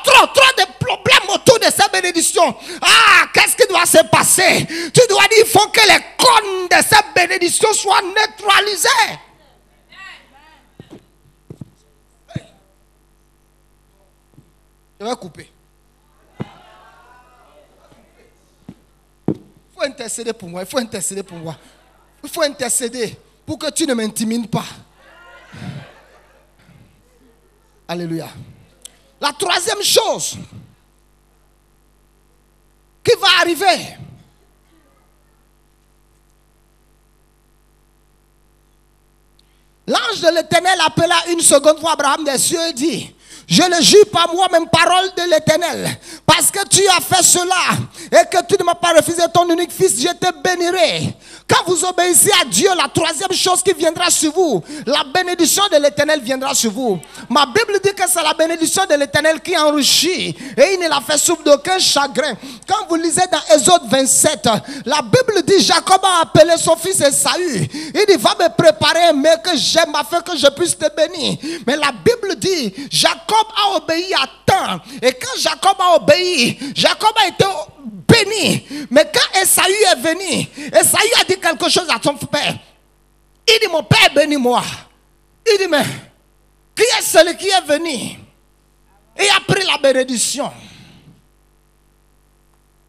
de problèmes autour de ces bénédictions. Ah, qu'est-ce qui doit se passer? Tu dois dire, il faut que les cornes de ces bénédictions soient neutralisé. Je vais couper. Il faut intercéder pour moi. Il faut intercéder pour moi. Il faut intercéder pour que tu ne m'intimides pas. Alléluia. La troisième chose qui va arriver, l'ange de l'Éternel appela une seconde fois Abraham des cieux et dit, je ne jure par moi-même, parole de l'Éternel, parce que tu as fait cela et que tu ne m'as pas refusé ton unique fils, je te bénirai. Quand vous obéissez à Dieu, la troisième chose qui viendra sur vous, la bénédiction de l'Éternel viendra sur vous. Ma Bible dit que c'est la bénédiction de l'Éternel qui enrichit et il ne la fait souffrir d'aucun chagrin. Quand vous lisez dans Exode 27, la Bible dit, Jacob a appelé son fils Esaü. Il dit, va me préparer un mec que j'aime afin que je puisse te bénir. Mais la Bible dit, Jacob a obéi à temps. Et quand Jacob a obéi, Jacob a été béni. Mais quand Esaü est venu, Esaü a dit quelque chose à son père. Il dit, mon père, bénis-moi. Il dit, mais qui est celui qui est venu et a pris la bénédiction?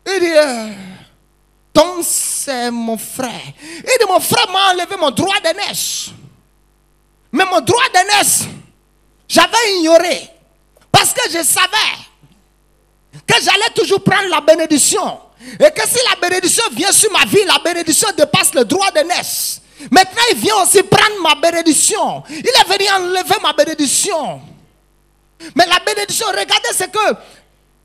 Il dit, donc c'est mon frère. Il dit, mon frère m'a enlevé mon droit d'aînesse. Mais mon droit d'aînesse, j'avais ignoré. Parce que je savais que j'allais toujours prendre la bénédiction. Et que si la bénédiction vient sur ma vie, la bénédiction dépasse le droit d'aînesse. Maintenant, il vient aussi prendre ma bénédiction. Il est venu enlever ma bénédiction. Mais la bénédiction, regardez ce que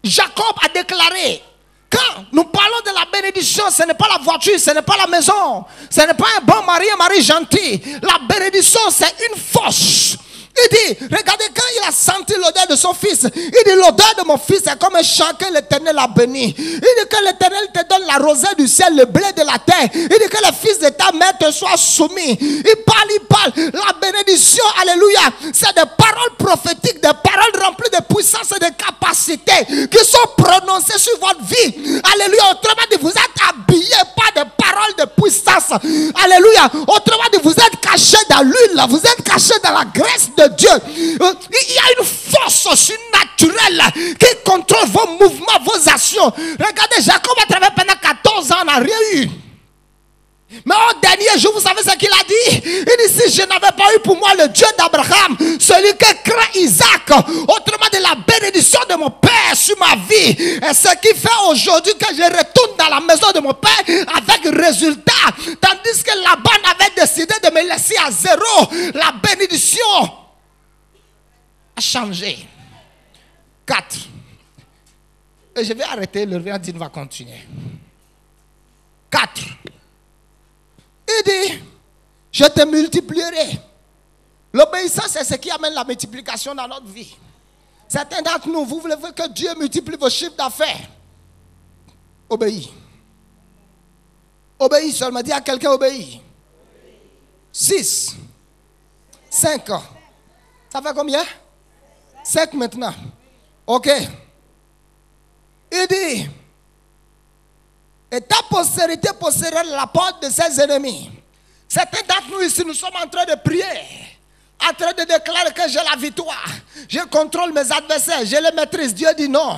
Jacob a déclaré. Quand nous parlons de la bénédiction, ce n'est pas la voiture, ce n'est pas la maison, ce n'est pas un bon mari, un mari gentil. La bénédiction, c'est une force. Il dit, regardez, quand il a senti l'odeur de son fils, il dit, l'odeur de mon fils est comme un champ que l'Éternel a béni. Il dit que l'Éternel te donne la rosée du ciel, le blé de la terre. Il dit que le fils de ta mère te soit soumis. Il parle. La bénédiction, alléluia, c'est des paroles prophétiques, des paroles remplies de puissance et de capacité qui sont prononcées sur votre vie. Alléluia, autrement dit, vous êtes habillés par des paroles de de puissance. Alléluia. Autrement dit, vous êtes cachés dans l'huile, vous êtes cachés dans la grâce de Dieu. Il y a une force surnaturelle qui contrôle vos mouvements, vos actions. Regardez, Jacob a travaillé pendant 14 ans, n'a rien eu. Mais au dernier jour, vous savez ce qu'il a dit? Il dit, si je n'avais pas eu pour moi le Dieu d'Abraham, celui qui craint Isaac, autrement de la bénédiction de mon Père sur ma vie, et ce qui fait aujourd'hui que je retourne dans la maison de mon Père avec résultat, tandis que Laban avait décidé de me laisser à zéro, la bénédiction a changé. 4. Et je vais arrêter, le rien-dit va continuer. 4. Il dit, je te multiplierai. L'obéissance, c'est ce qui amène la multiplication dans notre vie. Certains d'entre nous, vous voulez que Dieu multiplie vos chiffres d'affaires. Obéis. Obéis seulement. Dis à quelqu'un, obéis. 6. 5. Ça fait combien? 5 maintenant. Ok. Il dit, et ta postérité possédera la porte de ses ennemis. Certains d'entre nous ici, nous sommes en train de prier, en train de déclarer que j'ai la victoire. Je contrôle mes adversaires, je les maîtrise. Dieu dit non.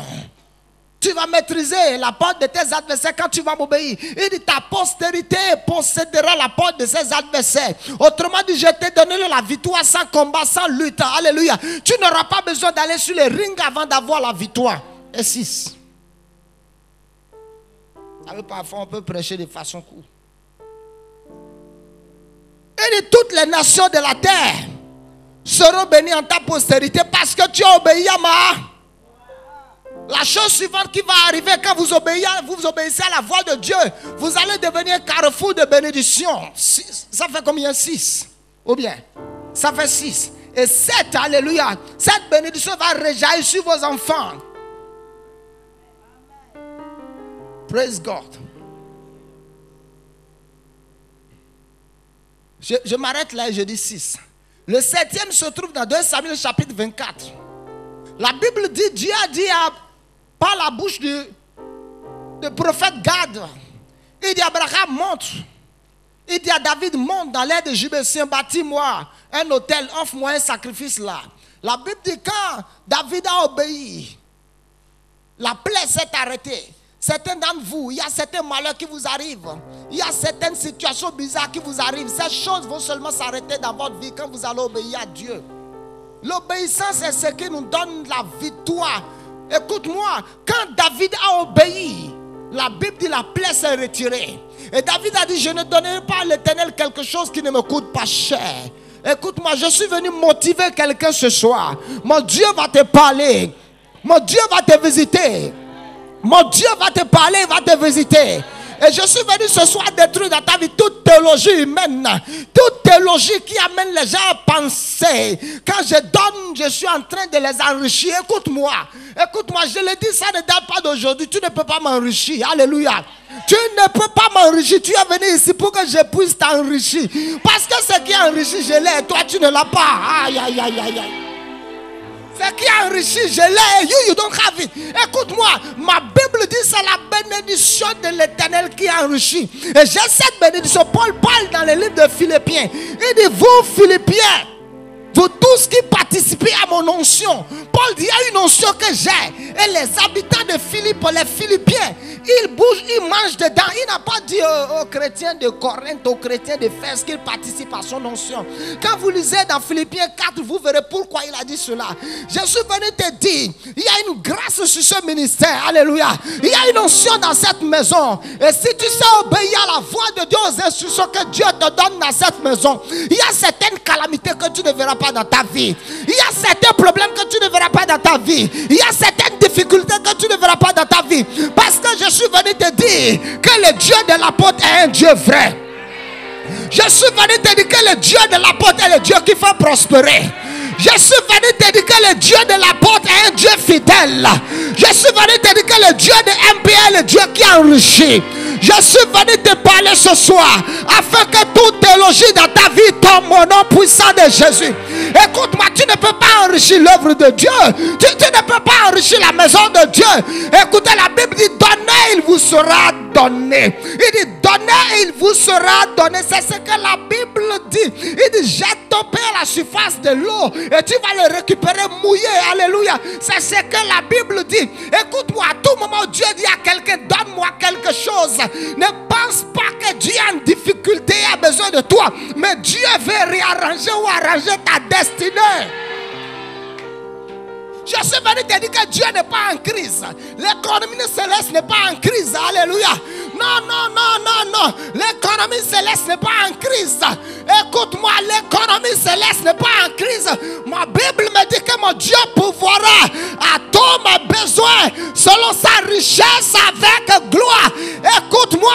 Tu vas maîtriser la porte de tes adversaires quand tu vas m'obéir. Il dit ta postérité possédera la porte de ses adversaires. Autrement dit, je t'ai donné la victoire sans combat, sans lutte. Alléluia. Tu n'auras pas besoin d'aller sur les rings avant d'avoir la victoire. Et 6. Parfois on peut prêcher de façon courte. Et de toutes les nations de la terre seront bénies en ta postérité parce que tu as obéi à moi. La chose suivante qui va arriver quand vous obéissez à la voix de Dieu, vous allez devenir carrefour de bénédiction. Ça fait combien? 6. Ou bien, ça fait 6. Et 7, alléluia. Cette bénédiction va rejaillir sur vos enfants. Praise God. Je m'arrête là et je dis 6. Le 7e se trouve dans 2 Samuel chapitre 24. La Bible dit, Dieu a dit par la bouche du prophète Gad. Il dit Abraham monte. Il dit à David monte dans l'air de Jubétien, bâtis-moi un hôtel, offre-moi un sacrifice là. La Bible dit quand David a obéi, la plaie s'est arrêtée. Certains d'entre vous, il y a certains malheurs qui vous arrivent. Il y a certaines situations bizarres qui vous arrivent. Ces choses vont seulement s'arrêter dans votre vie quand vous allez obéir à Dieu. L'obéissance est ce qui nous donne la victoire. Écoute-moi, quand David a obéi, la Bible dit la plaie s'est retirée. Et David a dit, je ne donnerai pas à l'Éternel quelque chose qui ne me coûte pas cher. Écoute-moi, je suis venu motiver quelqu'un ce soir. Mon Dieu va te parler. Mon Dieu va te visiter. Mon Dieu va te parler, va te visiter. Et je suis venu ce soir détruire dans ta vie toute théologie humaine, toute théologie qui amène les gens à penser. Quand je donne, je suis en train de les enrichir. Écoute-moi, je le dis, ça ne date pas d'aujourd'hui. Tu ne peux pas m'enrichir. Alléluia. Tu ne peux pas m'enrichir. Tu es venu ici pour que je puisse t'enrichir. Parce que ce qui est enrichi, je l'ai. Toi, tu ne l'as pas. Aïe, aïe, aïe, aïe, aïe. Ce qui est enrichi, je l'ai. You don't have it. Écoute-moi, ma Bible dit c'est la bénédiction de l'Éternel qui est enrichie. Et j'ai cette bénédiction. Paul parle dans le livre de Philippiens. Il dit, vous Philippiens, vous tous qui participez à mon onction. Paul dit, il y a une onction que j'ai. Et les habitants de Philippe, les Philippiens, ils bougent, ils mangent dedans. Il n'a pas dit aux chrétiens de Corinthe, aux chrétiens de Fès qu'ils participent à son onction. Quand vous lisez dans Philippiens 4, vous verrez pourquoi il a dit cela. Je suis venu te dire, il y a une grâce sur ce ministère. Alléluia. Il y a une onction dans cette maison. Et si tu sais obéir à la voix de Dieu, aux instructions que Dieu te donne dans cette maison, il y a certaines calamités que tu ne verras pas dans ta vie. Il y a certains problèmes que tu ne verras pas dans ta vie. Il y a certaines difficultés que tu ne verras pas dans ta vie. Parce que je suis venu te dire que le Dieu de l'apôtre est un Dieu vrai. Je suis venu te dire que le Dieu de l'apôtre est le Dieu qui fait prospérer. Je suis venu te dire que le Dieu de l'apôtre est un Dieu fidèle. Je suis venu te dire que le Dieu de MPA est le Dieu qui enrichit. Je suis venu te parler ce soir afin que toute théologie dans ta vie tombe au nom puissant de Jésus. Écoute-moi, tu ne peux pas enrichir l'œuvre de Dieu. Tu ne peux pas enrichir la maison de Dieu. Écoutez, la Bible dit donnez, il vous sera donné. Il dit donnez, il vous sera donné. C'est ce que la Bible dit. Il dit jette ton pain à la surface de l'eau et tu vas le récupérer mouillé. Alléluia. C'est ce que la Bible dit. Écoute-moi, à tout moment Dieu dit à quelqu'un donne-moi quelque chose. Ne pense pas que Dieu a une difficulté et a besoin de toi, mais Dieu veut réarranger ou arranger ta destinée. Je suis venu te dire que Dieu n'est pas en crise. L'économie céleste n'est pas en crise. Alléluia. Non, non, non, non, non. L'économie céleste n'est pas en crise. Écoute-moi, l'économie céleste n'est pas en crise. Ma Bible me dit que mon Dieu pourvoira à tous mes besoins selon sa richesse avec gloire. Écoute-moi,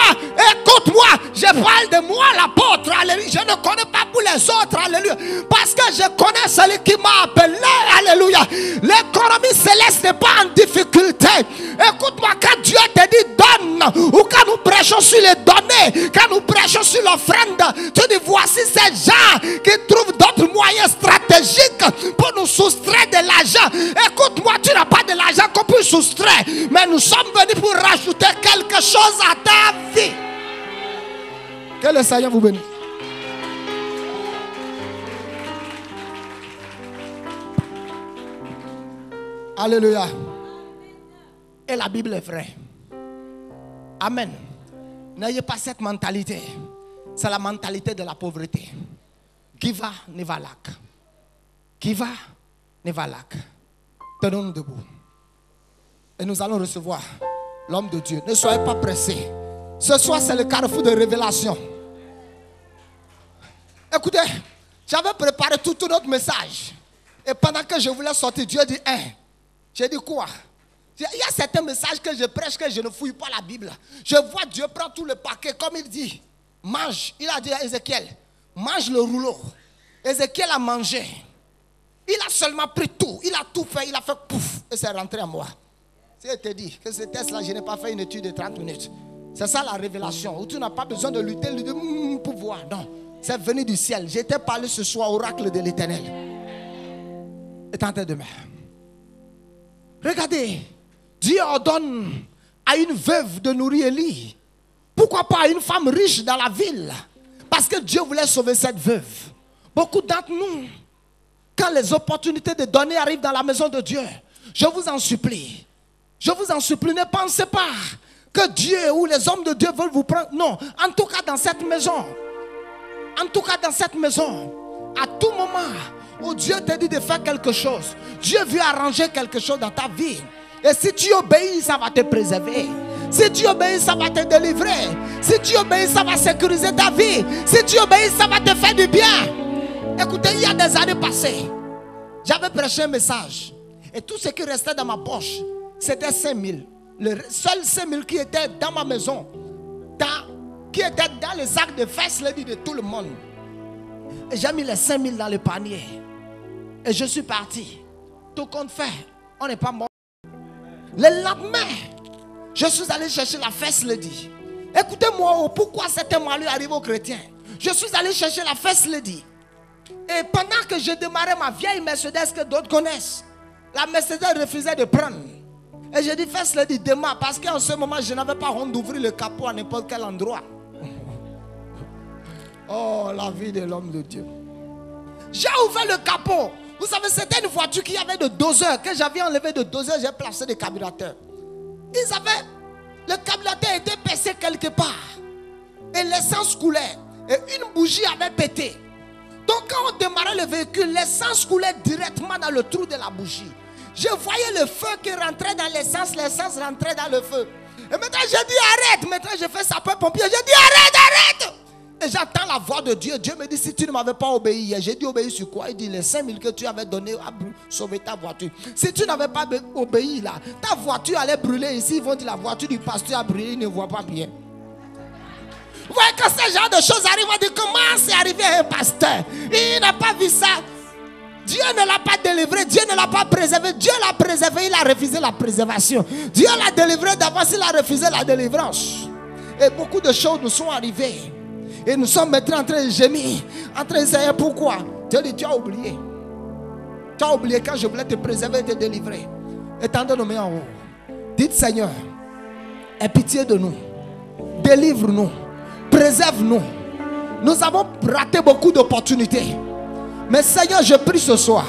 écoute-moi. Je parle de moi, l'apôtre. Alléluia. Je ne connais pas pour les autres. Alléluia. Parce que je connais celui qui m'a appelé. Alléluia. L'économie céleste n'est pas en difficulté. Écoute-moi, quand Dieu te dit donne, ou quand nous prêchons sur les données, quand nous prêchons sur l'offrande, tu dis voici ces gens qui trouvent d'autres moyens stratégiques pour nous soustraire de l'argent. Écoute-moi, tu n'as pas de l'argent qu'on peut soustraire, mais nous sommes venus pour rajouter quelque chose à ta vie. Que le Seigneur vous bénisse. Alléluia. Et la Bible est vraie. Amen. N'ayez pas cette mentalité. C'est la mentalité de la pauvreté. Giva Nevalak. Giva Nevalak. Tenons-nous debout. Et nous allons recevoir l'homme de Dieu. Ne soyez pas pressés. Ce soir, c'est le carrefour de révélation. Écoutez, j'avais préparé tout notre message. Et pendant que je voulais sortir, Dieu dit j'ai dit quoi? Il y a certains messages que je prêche que je ne fouille pas la Bible. Je vois Dieu prendre tout le paquet comme il dit. Mange. Il a dit à Ézéchiel, mange le rouleau. Ézéchiel a mangé. Il a seulement pris tout. Il a tout fait. Il a fait pouf. Et c'est rentré à moi. C'est te dit que ce test-là, je n'ai pas fait une étude de 30 minutes. C'est ça la révélation. Où tu n'as pas besoin de lutter pour voir. Non. C'est venu du ciel. J'ai été parlé ce soir, oracle de l'Éternel. Et en train de mer. Regardez, Dieu ordonne à une veuve de nourrir Élie. Pourquoi pas à une femme riche dans la ville? Parce que Dieu voulait sauver cette veuve. Beaucoup d'entre nous, quand les opportunités de donner arrivent dans la maison de Dieu, je vous en supplie, ne pensez pas que Dieu ou les hommes de Dieu veulent vous prendre. Non, en tout cas dans cette maison, à tout moment où Dieu te dit de faire quelque chose, Dieu veut arranger quelque chose dans ta vie. Et si tu obéis, ça va te préserver. Si tu obéis, ça va te délivrer. Si tu obéis, ça va sécuriser ta vie. Si tu obéis, ça va te faire du bien. Écoutez, il y a des années passées, j'avais prêché un message. Et tout ce qui restait dans ma poche, c'était 5 000. Le seul 5 000 qui était dans ma maison, qui était dans les sacs de fesses de tout le monde. Et j'ai mis les 5 000 dans le panier. Et je suis parti. Tout compte fait, on n'est pas mort. Le lendemain, je suis allé chercher la First Lady. Écoutez-moi, pourquoi c'était malheur arrivé aux chrétiens. Je suis allé chercher la First Lady. Et pendant que je démarrais ma vieille Mercedes que d'autres connaissent, la Mercedes refusait de prendre. Et j'ai dit, First Lady, démarre. Parce qu'en ce moment, je n'avais pas honte d'ouvrir le capot à n'importe quel endroit. Oh, la vie de l'homme de Dieu. J'ai ouvert le capot. Vous savez, c'était une voiture qui avait de doseurs. Que j'avais enlevé de doseurs, j'ai placé des carburateurs. Le carburateur était percé quelque part. Et l'essence coulait. Et une bougie avait pété. Donc quand on démarrait le véhicule, l'essence coulait directement dans le trou de la bougie. Je voyais le feu qui rentrait dans l'essence rentrait dans le feu. Et maintenant j'ai dit arrête. Maintenant j'ai fait sapeur-pompier. J'ai dit arrête. Et j'entends la voix de Dieu. Dieu me dit, si tu ne m'avais pas obéi, j'ai dit obéir sur quoi? Il dit, les 5 000 que tu avais donné à sauver ta voiture. Si tu n'avais pas obéi là, ta voiture allait brûler ici. Ils vont dire, la voiture du pasteur a brûlé, il ne voit pas bien. Vous voyez, quand ce genre de choses arrivent, on dit, comment c'est arrivé à un pasteur? Il n'a pas vu ça. Dieu ne l'a pas délivré, Dieu ne l'a pas préservé. Dieu l'a préservé, il a refusé la préservation. Dieu l'a délivré d'avance, il a refusé la délivrance. Et beaucoup de choses nous sont arrivées. Et nous sommes maintenant en train de gémir, en train de dire pourquoi. Dieu dit, tu as oublié. Tu as oublié quand je voulais te préserver et te délivrer. Étendez nos mains en haut. Dites, Seigneur, aie pitié de nous. Délivre-nous. Préserve-nous. Nous avons raté beaucoup d'opportunités. Mais Seigneur, je prie ce soir.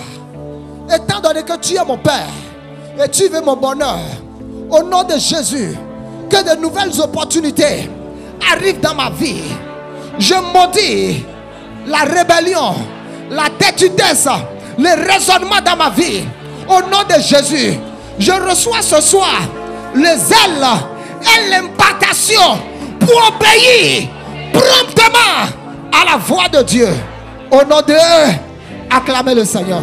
Étant donné que tu es mon Père et tu veux mon bonheur, au nom de Jésus, que de nouvelles opportunités arrivent dans ma vie. Je maudis la rébellion, la têtudesse, les raisonnements dans ma vie. Au nom de Jésus, je reçois ce soir les ailes et l'impartation pour obéir promptement à la voix de Dieu. Au nom de eux, acclamez le Seigneur.